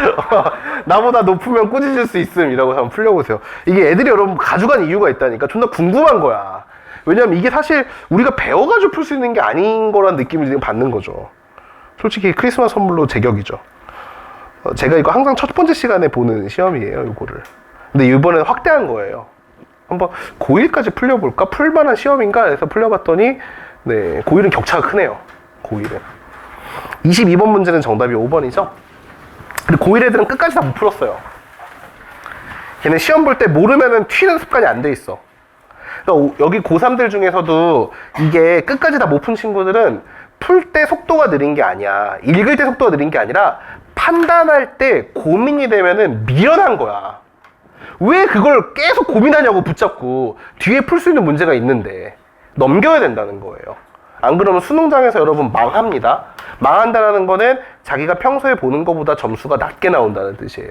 나보다 높으면 꾸짖을 수 있음, 이라고 한번 풀려보세요. 이게 애들이 여러분 가져간 이유가 있다니까. 존나 궁금한 거야. 왜냐면 이게 사실 우리가 배워가지고 풀 수 있는 게 아닌 거란 느낌을 지금 받는 거죠. 솔직히 크리스마스 선물로 제격이죠. 제가 이거 항상 첫 번째 시간에 보는 시험이에요, 이거를. 근데 이번에는 확대한 거예요. 한번 고1까지 풀려볼까? 풀만한 시험인가? 해서 풀려봤더니, 네, 고1은 격차가 크네요. 고1은. 22번 문제는 정답이 5번이죠. 근데 고1 애들은 끝까지 다 못 풀었어요. 걔는 시험 볼 때 모르면은 튀는 습관이 안 돼 있어. 그러니까 여기 고3들 중에서도 이게 끝까지 다 못 푼 친구들은 풀 때 속도가 느린 게 아니야. 읽을 때 속도가 느린 게 아니라 판단할 때 고민이 되면은 미련한 거야. 왜 그걸 계속 고민하냐고 붙잡고 뒤에 풀 수 있는 문제가 있는데 넘겨야 된다는 거예요. 안 그러면 수능장에서 여러분 망합니다. 망한다는 거는 자기가 평소에 보는 것보다 점수가 낮게 나온다는 뜻이에요.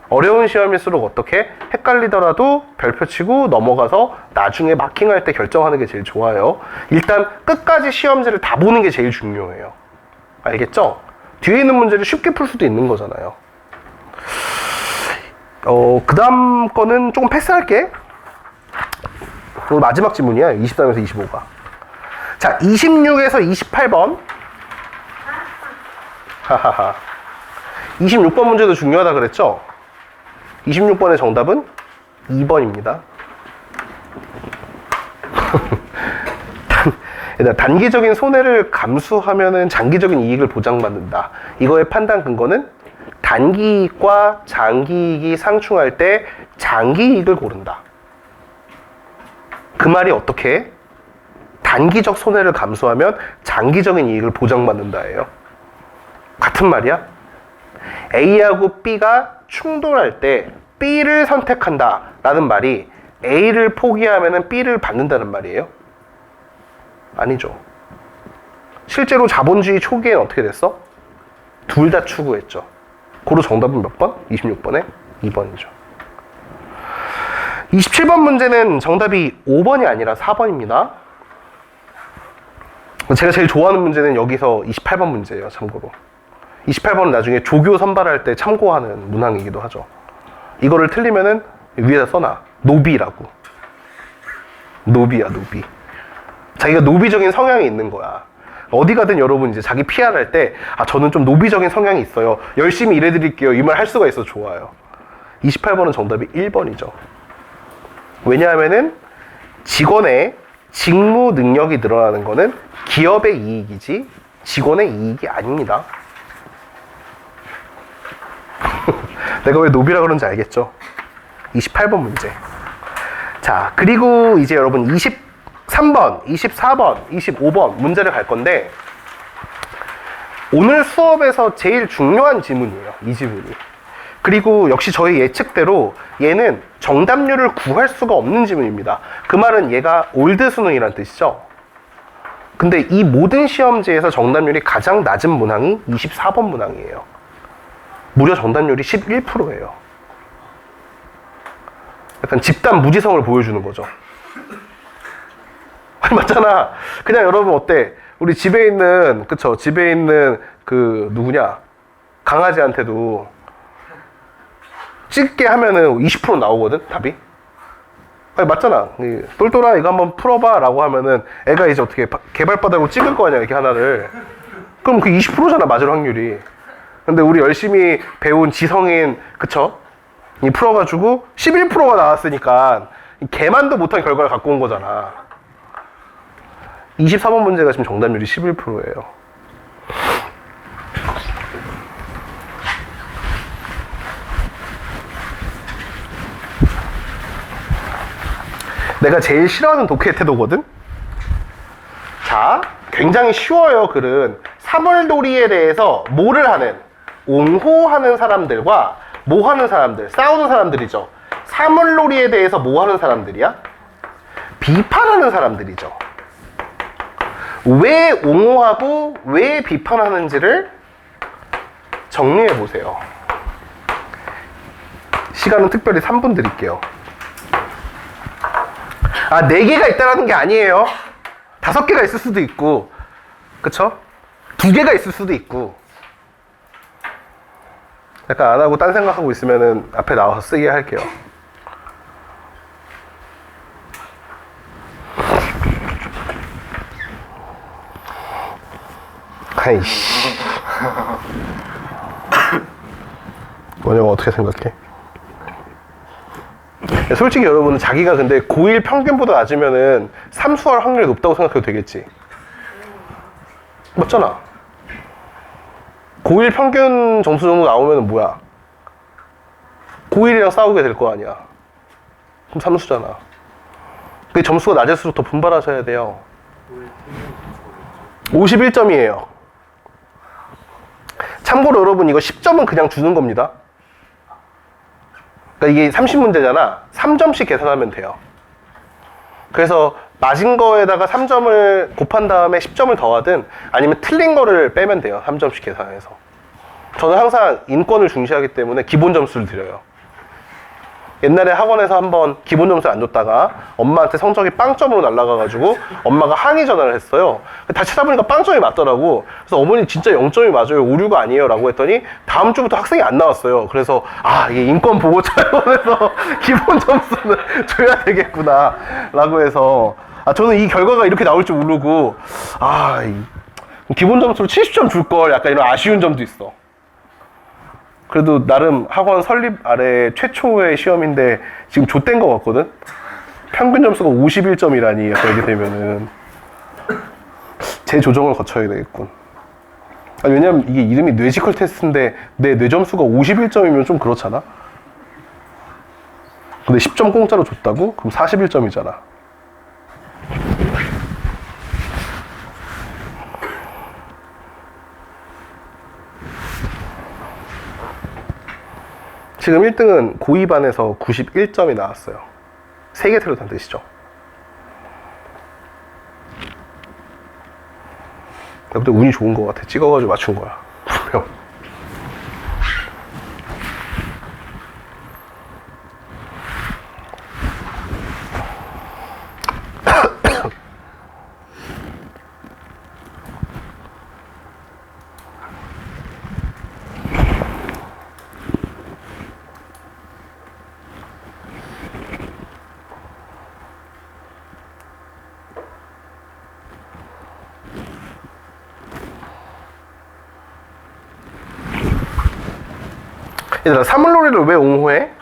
어려운 시험일수록 어떻게 헷갈리더라도 별표 치고 넘어가서 나중에 마킹할 때 결정하는 게 제일 좋아요. 일단 끝까지 시험지를 다 보는 게 제일 중요해요. 알겠죠? 뒤에 있는 문제를 쉽게 풀 수도 있는 거잖아요. 그 다음 거는 조금 패스할게. 오늘 마지막 질문이야. 23에서 25가. 자, 26에서 28번. 하하하. 26번 문제도 중요하다 그랬죠? 26번의 정답은 2번입니다. 단기적인 손해를 감수하면은 장기적인 이익을 보장받는다. 이거의 판단 근거는 단기 이익과 장기 이익이 상충할 때 장기 이익을 고른다. 그 말이 어떻게? 단기적 손해를 감수하면 장기적인 이익을 보장받는다예요. 같은 말이야? A하고 B가 충돌할 때 B를 선택한다 라는 말이 A를 포기하면은 B를 받는다는 말이에요? 아니죠. 실제로 자본주의 초기에는 어떻게 됐어? 둘 다 추구했죠. 고로 정답은 몇 번? 26번에 2번이죠. 27번 문제는 정답이 5번이 아니라 4번입니다. 제가 제일 좋아하는 문제는 여기서 28번 문제예요, 참고로. 28번은 나중에 조교 선발할 때 참고하는 문항이기도 하죠. 이거를 틀리면은 위에다 써놔. 노비라고. 노비야, 노비. 자기가 노비적인 성향이 있는 거야. 어디 가든 여러분 이제 자기 PR 할 때, 아, 저는 좀 노비적인 성향이 있어요. 열심히 일해드릴게요. 이 말 할 수가 있어 좋아요. 28번은 정답이 1번이죠. 왜냐하면은 직원의 직무 능력이 늘어나는 거는 기업의 이익이지 직원의 이익이 아닙니다. 내가 왜 노비라 그런지 알겠죠? 28번 문제. 자, 그리고 이제 여러분 23번, 24번, 25번 문제를 갈 건데 오늘 수업에서 제일 중요한 지문이에요. 이 지문이. 그리고 역시 저희 예측대로 얘는 정답률을 구할 수가 없는 지문입니다. 그 말은 얘가 올드 수능이란 뜻이죠. 근데 이 모든 시험지에서 정답률이 가장 낮은 문항이 24번 문항이에요. 무려 정답률이 11%예요. 약간 집단 무지성을 보여주는 거죠. 아니, 맞잖아. 그냥 여러분 어때? 우리 집에 있는, 그쵸? 집에 있는 그 누구냐? 강아지한테도 찍게 하면은 20% 나오거든, 답이. 아니, 맞잖아. 똘똘아, 이거 한번 풀어봐. 라고 하면은 애가 이제 어떻게 개발바닥으로 찍을 거 아니야, 이렇게 하나를. 그럼 그 20%잖아, 맞을 확률이. 근데 우리 열심히 배운 지성인, 그쵸? 이 풀어가지고 11%가 나왔으니까 개만도 못한 결과를 갖고 온 거잖아. 24번 문제가 지금 정답률이 11%예요. 내가 제일 싫어하는 독해 태도거든? 자, 굉장히 쉬워요, 글은. 사물놀이에 대해서 뭐를 하는? 옹호하는 사람들과 뭐 하는 사람들? 싸우는 사람들이죠. 사물놀이에 대해서 뭐 하는 사람들이야? 비판하는 사람들이죠. 왜 옹호하고 왜 비판하는지를 정리해 보세요. 시간은 특별히 3분 드릴게요. 아, 4개가 있다라는 게 아니에요. 5개가 있을 수도 있고, 그쵸? 2개가 있을 수도 있고. 약간 안 하고 딴 생각하고 있으면은 앞에 나와서 쓰게 할게요. 아이씨. 뭐냐고 어떻게 생각해? 솔직히 여러분은 자기가 근데 고1 평균보다 낮으면은 삼수할 확률이 높다고 생각해도 되겠지. 맞잖아. 고1 평균 점수 정도 나오면은 뭐야? 고1이랑 싸우게 될 거 아니야. 그럼 삼수잖아. 그 점수가 낮을수록 더 분발하셔야 돼요. 51점이에요. 참고로 여러분 이거 10점은 그냥 주는 겁니다. 그러니까 이게 30문제잖아. 3점씩 계산하면 돼요. 그래서 맞은 거에다가 3점을 곱한 다음에 10점을 더하든 아니면 틀린 거를 빼면 돼요. 3점씩 계산해서. 저는 항상 인권을 중시하기 때문에 기본 점수를 드려요. 옛날에 학원에서 한번 기본 점수 안 줬다가 엄마한테 성적이 빵점으로 날아가가지고 엄마가 항의 전화를 했어요. 다시 찾아보니까 빵점이 맞더라고. 그래서 어머니 진짜 0점이 맞아요. 오류가 아니에요. 라고 했더니 다음 주부터 학생이 안 나왔어요. 그래서 아, 이게 인권보호차원에서 기본 점수는 줘야 되겠구나. 라고 해서 아, 저는 이 결과가 이렇게 나올 줄 모르고 아, 기본 점수로 70점 줄 걸 약간 이런 아쉬운 점도 있어. 그래도 나름 학원 설립 아래 최초의 시험인데 지금 좆된 것 같거든? 평균 점수가 51점이라니 약간 이렇게 되면은 재조정을 거쳐야 되겠군. 아니, 왜냐면 이게 이름이 뇌지컬 테스트인데 내 뇌 점수가 51점이면 좀 그렇잖아? 근데 10점 공짜로 줬다고? 그럼 41점이잖아. 지금 1등은 고2반에서 91점이 나왔어요. 세 개 틀렸다는 뜻이죠. 나부터 운이 좋은 것 같아. 찍어가지고 맞춘 거야. 분명. 얘들아, 사물놀이를 왜 옹호해?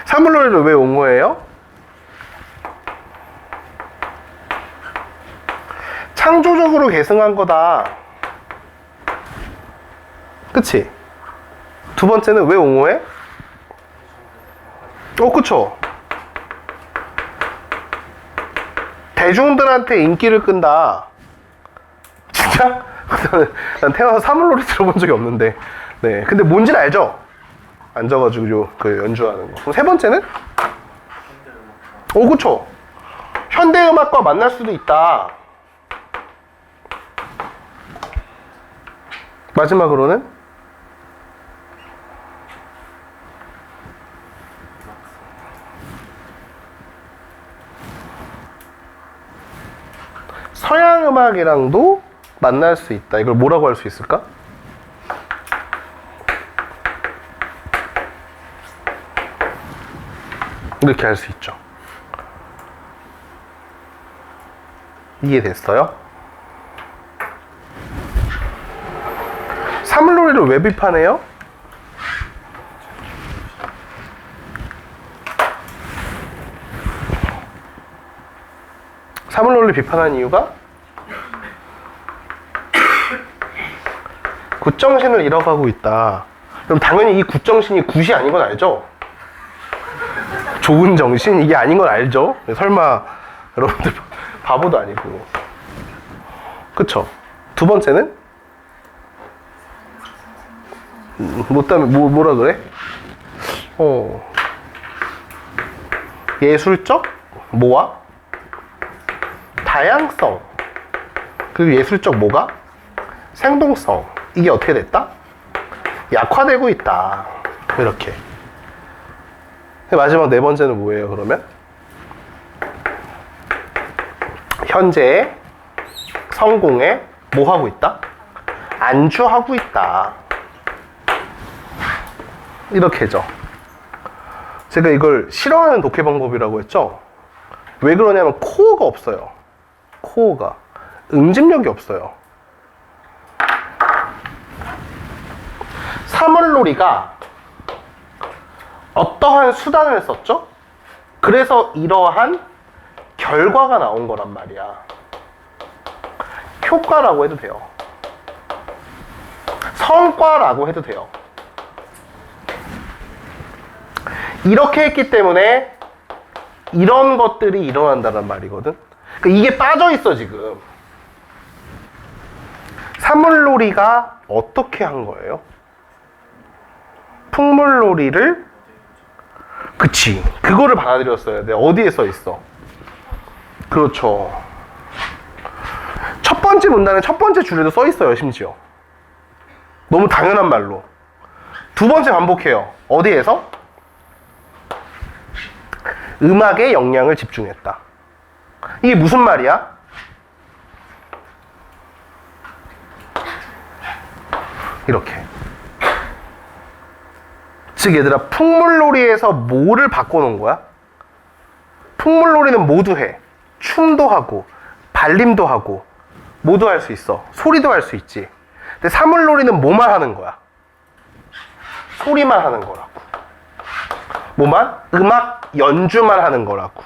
사물놀이를 왜 옹호해요? 창조적으로 계승한 거다. 그치? 두 번째는 왜 옹호해? 그쵸? 대중들한테 인기를 끈다. 진짜? 난 태어나서 사물놀이 들어본 적이 없는데. 네. 근데 뭔지는 알죠? 앉아가지고 그 연주하는 거. 그럼 세 번째는? 그쵸? 현대음악과 만날 수도 있다. 마지막으로는? 서양 음악이랑도 만날 수 있다. 이걸 뭐라고 할 수 있을까? 이렇게 할 수 있죠. 이해됐어요? 사물놀이를 왜 비판해요? 사물놀이 비판한 이유가 굿정신을 잃어가고 있다. 그럼 당연히 이 굿정신이 굿이 아닌 건 알죠? 좋은 정신? 이게 아닌 건 알죠? 설마 여러분들 바보도 아니고. 그쵸? 두 번째는? 뭐라 그래? 예술적? 뭐와? 다양성. 그리고 예술적 뭐가? 생동성. 이게 어떻게 됐다? 약화되고 있다. 이렇게. 마지막 네 번째는 뭐예요, 그러면? 현재 성공에 뭐 하고 있다? 안주하고 있다. 이렇게죠. 제가 이걸 싫어하는 독해 방법이라고 했죠? 왜 그러냐면 코어가 없어요. 코어가. 응집력이 없어요. 사물놀이가 어떠한 수단을 썼죠? 그래서 이러한 결과가 나온 거란 말이야. 효과라고 해도 돼요. 성과라고 해도 돼요. 이렇게 했기 때문에 이런 것들이 일어난다는 말이거든. 그러니까 이게 빠져 있어 지금. 사물놀이가 어떻게 한 거예요? 풍물놀이를, 그치, 그거를 받아들였어야 돼. 어디에 써 있어? 그렇죠. 첫 번째 문단의 첫 번째 줄에도 써 있어요, 심지어. 너무 당연한 말로. 두 번째 반복해요. 어디에서? 음악에 영향을 집중했다. 이게 무슨 말이야? 이렇게. 즉 얘들아, 풍물놀이에서 뭐를 바꿔놓은 거야? 풍물놀이는 모두 해. 춤도 하고 발림도 하고 모두 할 수 있어. 소리도 할 수 있지. 근데 사물놀이는 뭐만 하는 거야? 소리만 하는 거라고. 뭐만? 음악 연주만 하는 거라고.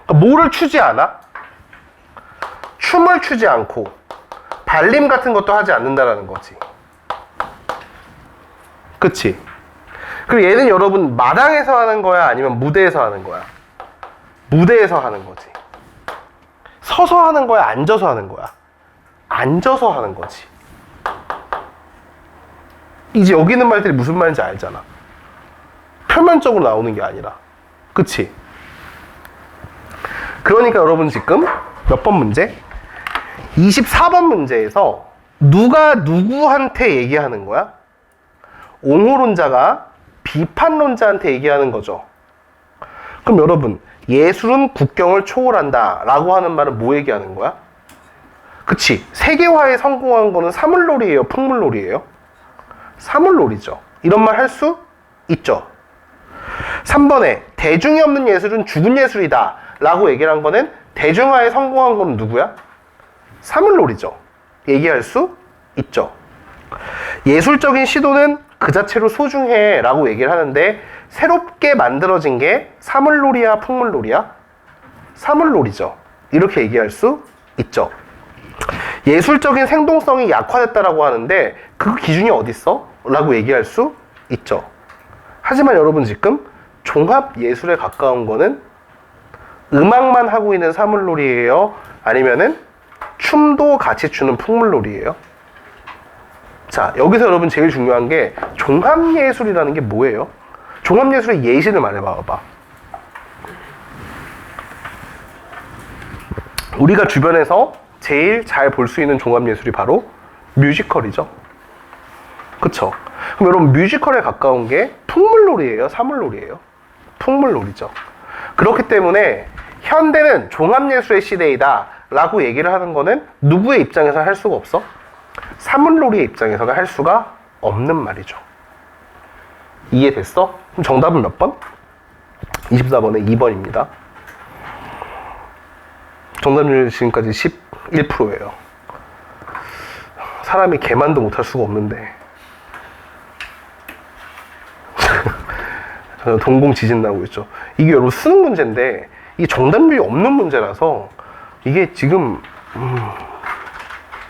그러니까 뭐를 추지 않아? 춤을 추지 않고 발림 같은 것도 하지 않는다라는 거지. 그치? 그리고 얘는 여러분 마당에서 하는 거야? 아니면 무대에서 하는 거야? 무대에서 하는 거지. 서서 하는 거야? 앉아서 하는 거야? 앉아서 하는 거지. 이제 여기 있는 말들이 무슨 말인지 알잖아. 표면적으로 나오는 게 아니라. 그치? 그러니까 여러분 지금 몇 번 문제? 24번 문제에서 누가 누구한테 얘기하는 거야? 옹호론자가 비판론자한테 얘기하는 거죠. 그럼 여러분, 예술은 국경을 초월한다 라고 하는 말은 뭐 얘기하는 거야? 그치? 세계화에 성공한 거는 사물놀이에요? 풍물놀이에요? 사물놀이죠. 이런 말 할 수 있죠. 3번에 대중이 없는 예술은 죽은 예술이다 라고 얘기를 한 거는 대중화에 성공한 거는 누구야? 사물놀이죠. 얘기할 수 있죠. 예술적인 시도는 그 자체로 소중해 라고 얘기를 하는데 새롭게 만들어진 게 사물놀이야 풍물놀이야? 사물놀이죠. 이렇게 얘기할 수 있죠. 예술적인 생동성이 약화됐다라고 하는데 그 기준이 어딨어? 라고 얘기할 수 있죠. 하지만 여러분 지금 종합예술에 가까운 거는 음악만 하고 있는 사물놀이예요? 아니면은 춤도 같이 추는 풍물놀이예요? 자, 여기서 여러분 제일 중요한 게 종합예술이라는 게 뭐예요? 종합예술의 예시를 말해봐. 우리가 주변에서 제일 잘 볼 수 있는 종합예술이 바로 뮤지컬이죠. 그쵸? 그럼 여러분 뮤지컬에 가까운 게 풍물놀이예요? 사물놀이예요? 풍물놀이죠. 그렇기 때문에 현대는 종합예술의 시대이다 라고 얘기를 하는 거는 누구의 입장에서 할 수가 없어? 사물놀이의 입장에서는 할 수가 없는 말이죠. 이해됐어? 그럼 정답은 몇 번? 24번에 2번입니다. 정답률 지금까지 11%예요. 사람이 개만도 못할 수가 없는데 동공 지진 나고 있죠. 이게 여러분 수능 문제인데 이게 정답률이 없는 문제라서 이게 지금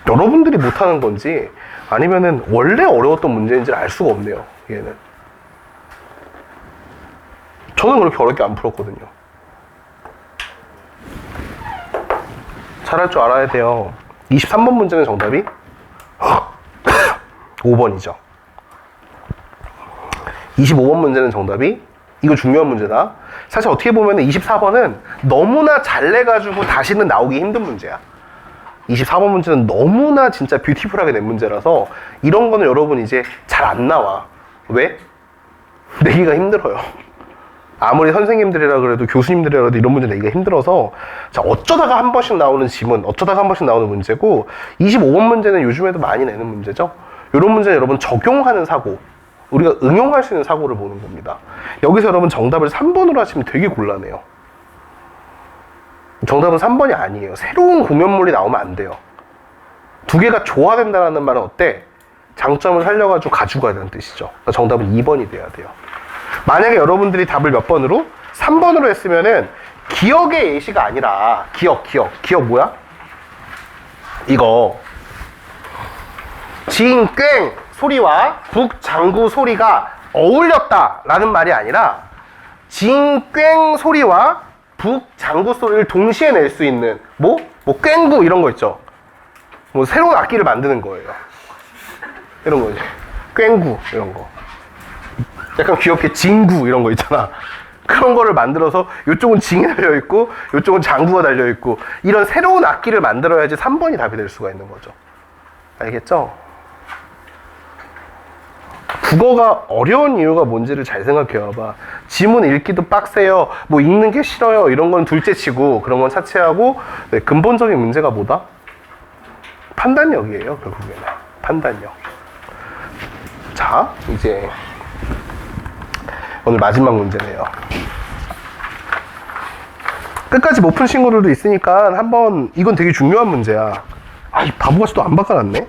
여러분들이 못하는 건지 아니면은 원래 어려웠던 문제인지 알 수가 없네요. 얘는 저는 그렇게 어렵게 안 풀었거든요. 잘할 줄 알아야 돼요. 23번 문제는 정답이 5번이죠. 25번 문제는 정답이 이거 중요한 문제다. 사실 어떻게 보면 24번은 너무나 잘 내가지고 다시는 나오기 힘든 문제야. 24번 문제는 너무나 진짜 뷰티풀하게 낸 문제라서 이런 거는 여러분 이제 잘 안 나와. 왜? 내기가 힘들어요. 아무리 선생님들이라 그래도 교수님들이라 그래도 이런 문제 내기가 힘들어서 자 어쩌다가 한 번씩 나오는 지문, 어쩌다가 한 번씩 나오는 문제고 25번 문제는 요즘에도 많이 내는 문제죠. 이런 문제는 여러분 적용하는 사고, 우리가 응용할 수 있는 사고를 보는 겁니다. 여기서 여러분 정답을 3번으로 하시면 되게 곤란해요. 정답은 3번이 아니에요. 새로운 공연물이 나오면 안 돼요. 두 개가 조화된다는 말은 어때? 장점을 살려가지고 가지고 가야 되는 뜻이죠. 그러니까 정답은 2번이 돼야 돼요. 만약에 여러분들이 답을 몇 번으로? 3번으로 했으면은 기억의 예시가 아니라 기억 뭐야? 이거 징꽹 소리와 북장구 소리가 어울렸다라는 말이 아니라 징꽹 소리와 북장구 소리를 동시에 낼 수 있는 뭐 꽹구 이런 거 있죠. 뭐 새로운 악기를 만드는 거예요. 이런 거지. 꽹구 이런 거. 약간 귀엽게 징구 이런 거 있잖아. 그런 거를 만들어서 이쪽은 징이 달려있고 이쪽은 장구가 달려있고 이런 새로운 악기를 만들어야지 3번이 답이 될 수가 있는 거죠. 알겠죠? 국어가 어려운 이유가 뭔지를 잘 생각해 봐봐. 지문 읽기도 빡세요. 뭐 읽는 게 싫어요. 이런 건 둘째치고 그런 건 차치하고 네, 근본적인 문제가 뭐다? 판단력이에요. 결국에는. 판단력. 자, 이제 오늘 마지막 문제네요. 끝까지 못 푼 친구들도 있으니까 한번 이건 되게 중요한 문제야. 아, 이 바보같이 또 안 바꿔놨네.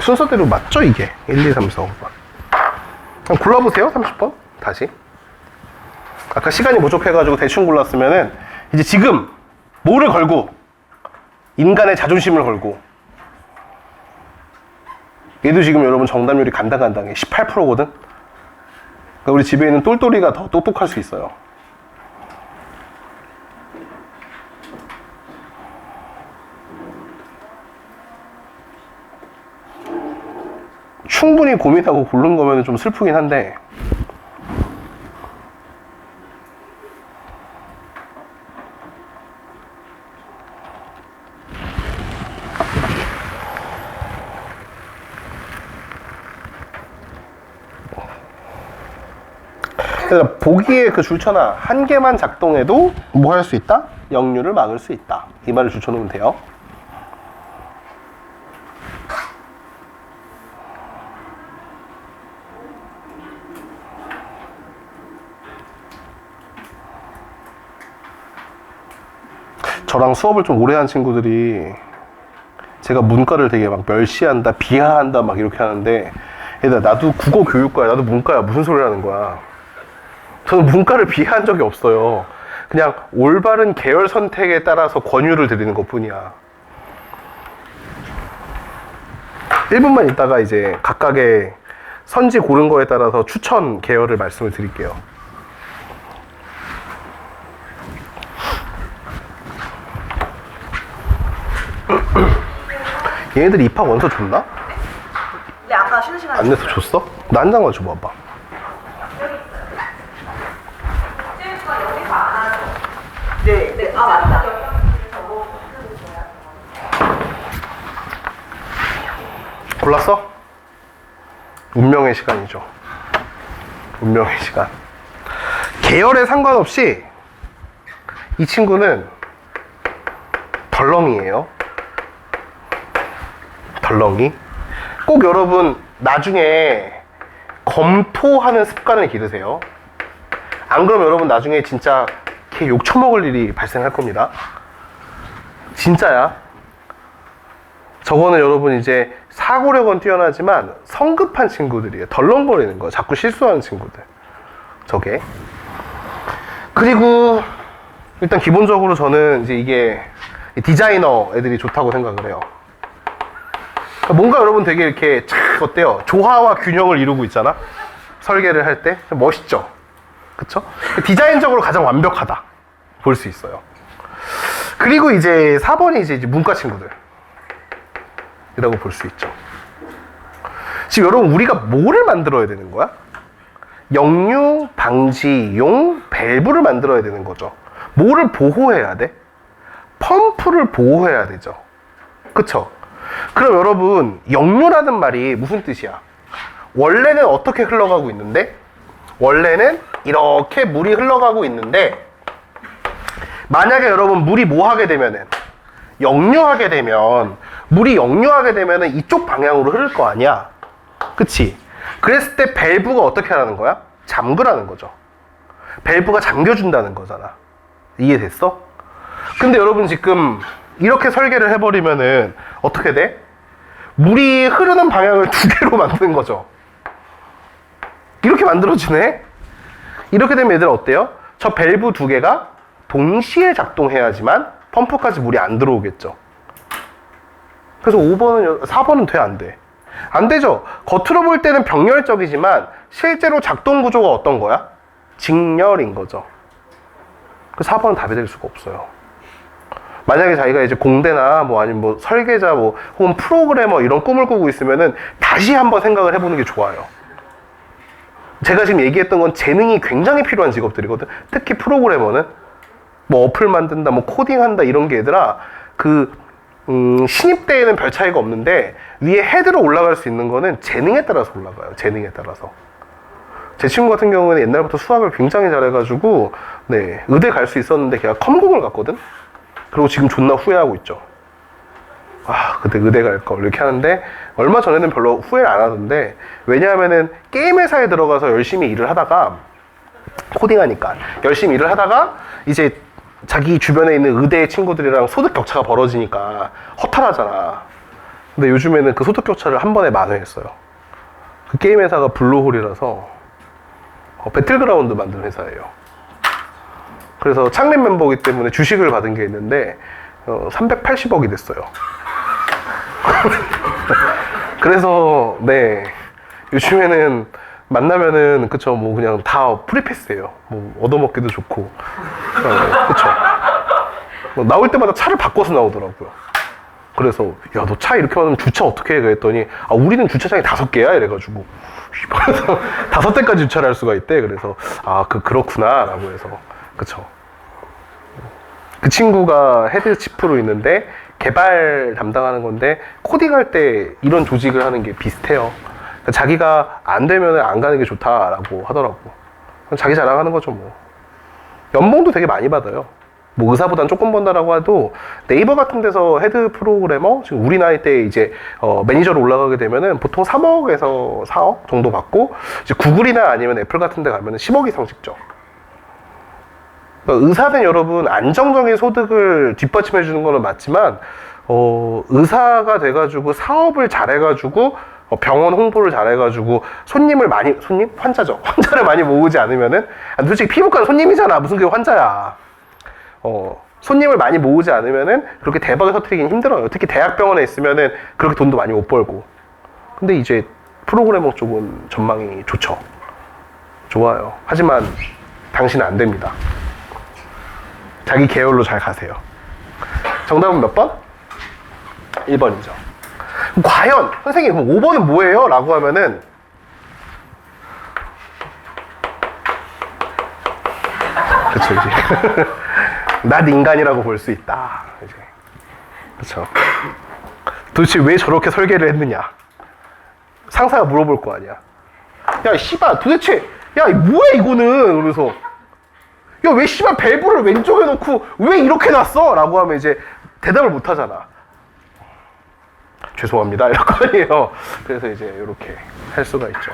순서대로 맞죠 이게? 1, 2, 3, 4, 5번. 그럼 골라보세요. 30번 다시. 아까 시간이 부족해가지고 대충 골랐으면은 이제 지금 뭐를 걸고? 인간의 자존심을 걸고. 얘도 지금 여러분 정답률이 간당간당해. 18%거든? 그러니까 우리 집에 있는 똘똘이가 더 똑똑할 수 있어요. 충분히 고민하고 고른 거면 좀 슬프긴 한데, 그러니까 보기에 그 줄쳐나 한 개만 작동해도 뭐 할 수 있다? 역류를 막을 수 있다. 이 말을 줄쳐놓으면 돼요. 저랑 수업을 좀 오래 한 친구들이 제가 문과를 되게 막 멸시한다, 비하한다 막 이렇게 하는데, 얘들아, 나도 국어 교육과야, 나도 문과야, 무슨 소리 하는 거야. 저는 문과를 비하한 적이 없어요. 그냥 올바른 계열 선택에 따라서 권유를 드리는 것 뿐이야. 1분만 있다가 이제 각각의 선지 고른 거에 따라서 추천 계열을 말씀을 드릴게요. 얘네들이 입학 원서 줬나? 네, 아까 쉬는 시간에 안 내서 줬어? 나 한 장만 줘봐봐. 네, 네, 아 맞다. 골랐어? 운명의 시간이죠. 운명의 시간. 계열에 상관없이 이 친구는 덜렁이에요. 덜렁이. 꼭 여러분 나중에 검토하는 습관을 기르세요. 안 그러면 여러분 나중에 진짜 걔 욕 처먹을 일이 발생할 겁니다. 진짜야. 저거는 여러분 이제 사고력은 뛰어나지만 성급한 친구들이에요. 덜렁거리는 거, 자꾸 실수하는 친구들. 저게. 그리고 일단 기본적으로 저는 이제 이게 디자이너 애들이 좋다고 생각을 해요. 그러니까 뭔가 여러분 되게 이렇게 착 어때요? 조화와 균형을 이루고 있잖아. 설계를 할 때 멋있죠. 그쵸? 디자인적으로 가장 완벽하다 볼 수 있어요. 그리고 이제 4번이 이제 문과 친구들 이라고 볼 수 있죠. 지금 여러분 우리가 뭐를 만들어야 되는 거야? 역류 방지용 밸브를 만들어야 되는 거죠. 뭐를 보호해야 돼? 펌프를 보호해야 되죠. 그쵸? 그럼 여러분 역류라는 말이 무슨 뜻이야? 원래는 어떻게 흘러가고 있는데? 원래는 이렇게 물이 흘러가고 있는데, 만약에 여러분 물이 뭐 하게 되면은 역류하게 되면, 물이 역류하게 되면은 이쪽 방향으로 흐를 거 아니야. 그치? 그랬을 때 밸브가 어떻게 하라는 거야? 잠그라는 거죠. 밸브가 잠겨준다는 거잖아. 이해됐어? 근데 여러분 지금 이렇게 설계를 해버리면은 어떻게 돼? 물이 흐르는 방향을 두 개로 만드는 거죠. 이렇게 만들어지네? 이렇게 되면 얘들 어때요? 저 밸브 두 개가 동시에 작동해야지만 펌프까지 물이 안 들어오겠죠. 그래서 4번은 돼, 안 돼? 안 되죠. 겉으로 볼 때는 병렬적이지만 실제로 작동 구조가 어떤 거야? 직렬인 거죠. 그래서 4번은 답이 될 수가 없어요. 만약에 자기가 이제 공대나 뭐 아니면 뭐 설계자 뭐 혹은 프로그래머 이런 꿈을 꾸고 있으면은 다시 한번 생각을 해보는 게 좋아요. 제가 지금 얘기했던 건 재능이 굉장히 필요한 직업들이거든. 특히 프로그래머는 뭐 어플 만든다, 뭐 코딩한다 이런 게 얘들아 신입 때에는 별 차이가 없는데 위에 헤드로 올라갈 수 있는 거는 재능에 따라서 올라가요. 재능에 따라서. 제 친구 같은 경우는 옛날부터 수학을 굉장히 잘해가지고 네 의대 갈 수 있었는데 걔가 컴공을 갔거든. 그리고 지금 존나 후회하고 있죠. 아, 그때 의대 갈 걸 이렇게 하는데 얼마 전에는 별로 후회를 안 하던데, 왜냐하면은 게임 회사에 들어가서 열심히 일을 하다가 코딩하니까 열심히 일을 하다가 이제 자기 주변에 있는 의대 친구들이랑 소득 격차가 벌어지니까 허탈하잖아. 근데 요즘에는 그 소득 격차를 한 번에 만회했어요. 그 게임 회사가 블루홀이라서 배틀그라운드 만든 회사예요. 그래서 창립 멤버이기 때문에 주식을 받은 게 있는데 380억이 됐어요. 그래서 네 요즘에는 만나면은 그쵸 뭐 그냥 다 프리패스예요. 뭐 얻어먹기도 좋고 그쵸. 뭐 나올 때마다 차를 바꿔서 나오더라고요. 그래서 야 너 차 이렇게 많으면 주차 어떻게 해? 그랬더니 아 우리는 주차장이 5개야 이래가지고 그래서 5대까지 주차를 할 수가 있대. 그래서 아 그렇구나 라고 해서 그쵸. 그 친구가 헤드 치프로 있는데 개발 담당하는 건데 코딩할 때 이런 조직을 하는 게 비슷해요. 그러니까 자기가 안 되면 안 가는 게 좋다라고 하더라고. 자기 자랑하는 거죠 뭐. 연봉도 되게 많이 받아요. 뭐 의사보단 조금 번다라고 해도 네이버 같은 데서 헤드 프로그래머 지금 우리 나이 때 이제 매니저로 올라가게 되면은 보통 3억에서 4억 정도 받고 이제 구글이나 아니면 애플 같은 데 가면은 10억 이상 찍죠. 그러니까 의사는 여러분 안정적인 소득을 뒷받침해 주는 거는 맞지만 의사가 돼가지고 사업을 잘해가지고 병원 홍보를 잘해가지고 환자죠. 환자를 많이 모으지 않으면은 솔직히 피부과는 손님이잖아. 무슨 그게 환자야. 손님을 많이 모으지 않으면은 그렇게 대박을 터뜨리긴 힘들어요. 특히 대학병원에 있으면은 그렇게 돈도 많이 못 벌고. 근데 이제 프로그래머 쪽은 전망이 좋죠. 좋아요. 하지만 당신은 안 됩니다. 자기 계열로 잘 가세요. 정답은 몇 번? 1번이죠. 과연 선생님 그럼 5번은 뭐예요? 라고 하면은 그쵸 이제 난 인간이라고 볼 수 있다. 이제 그쵸. 도대체 왜 저렇게 설계를 했느냐? 상사가 물어볼 거 아니야. 야 씨발 도대체 야 뭐야 이거는. 그래서 야 왜 씨발 밸브를 왼쪽에 놓고 왜 이렇게 놨어? 라고 하면 이제 대답을 못 하잖아. 죄송합니다 이럴 거 아니에요. 그래서 이제 이렇게 할 수가 있죠.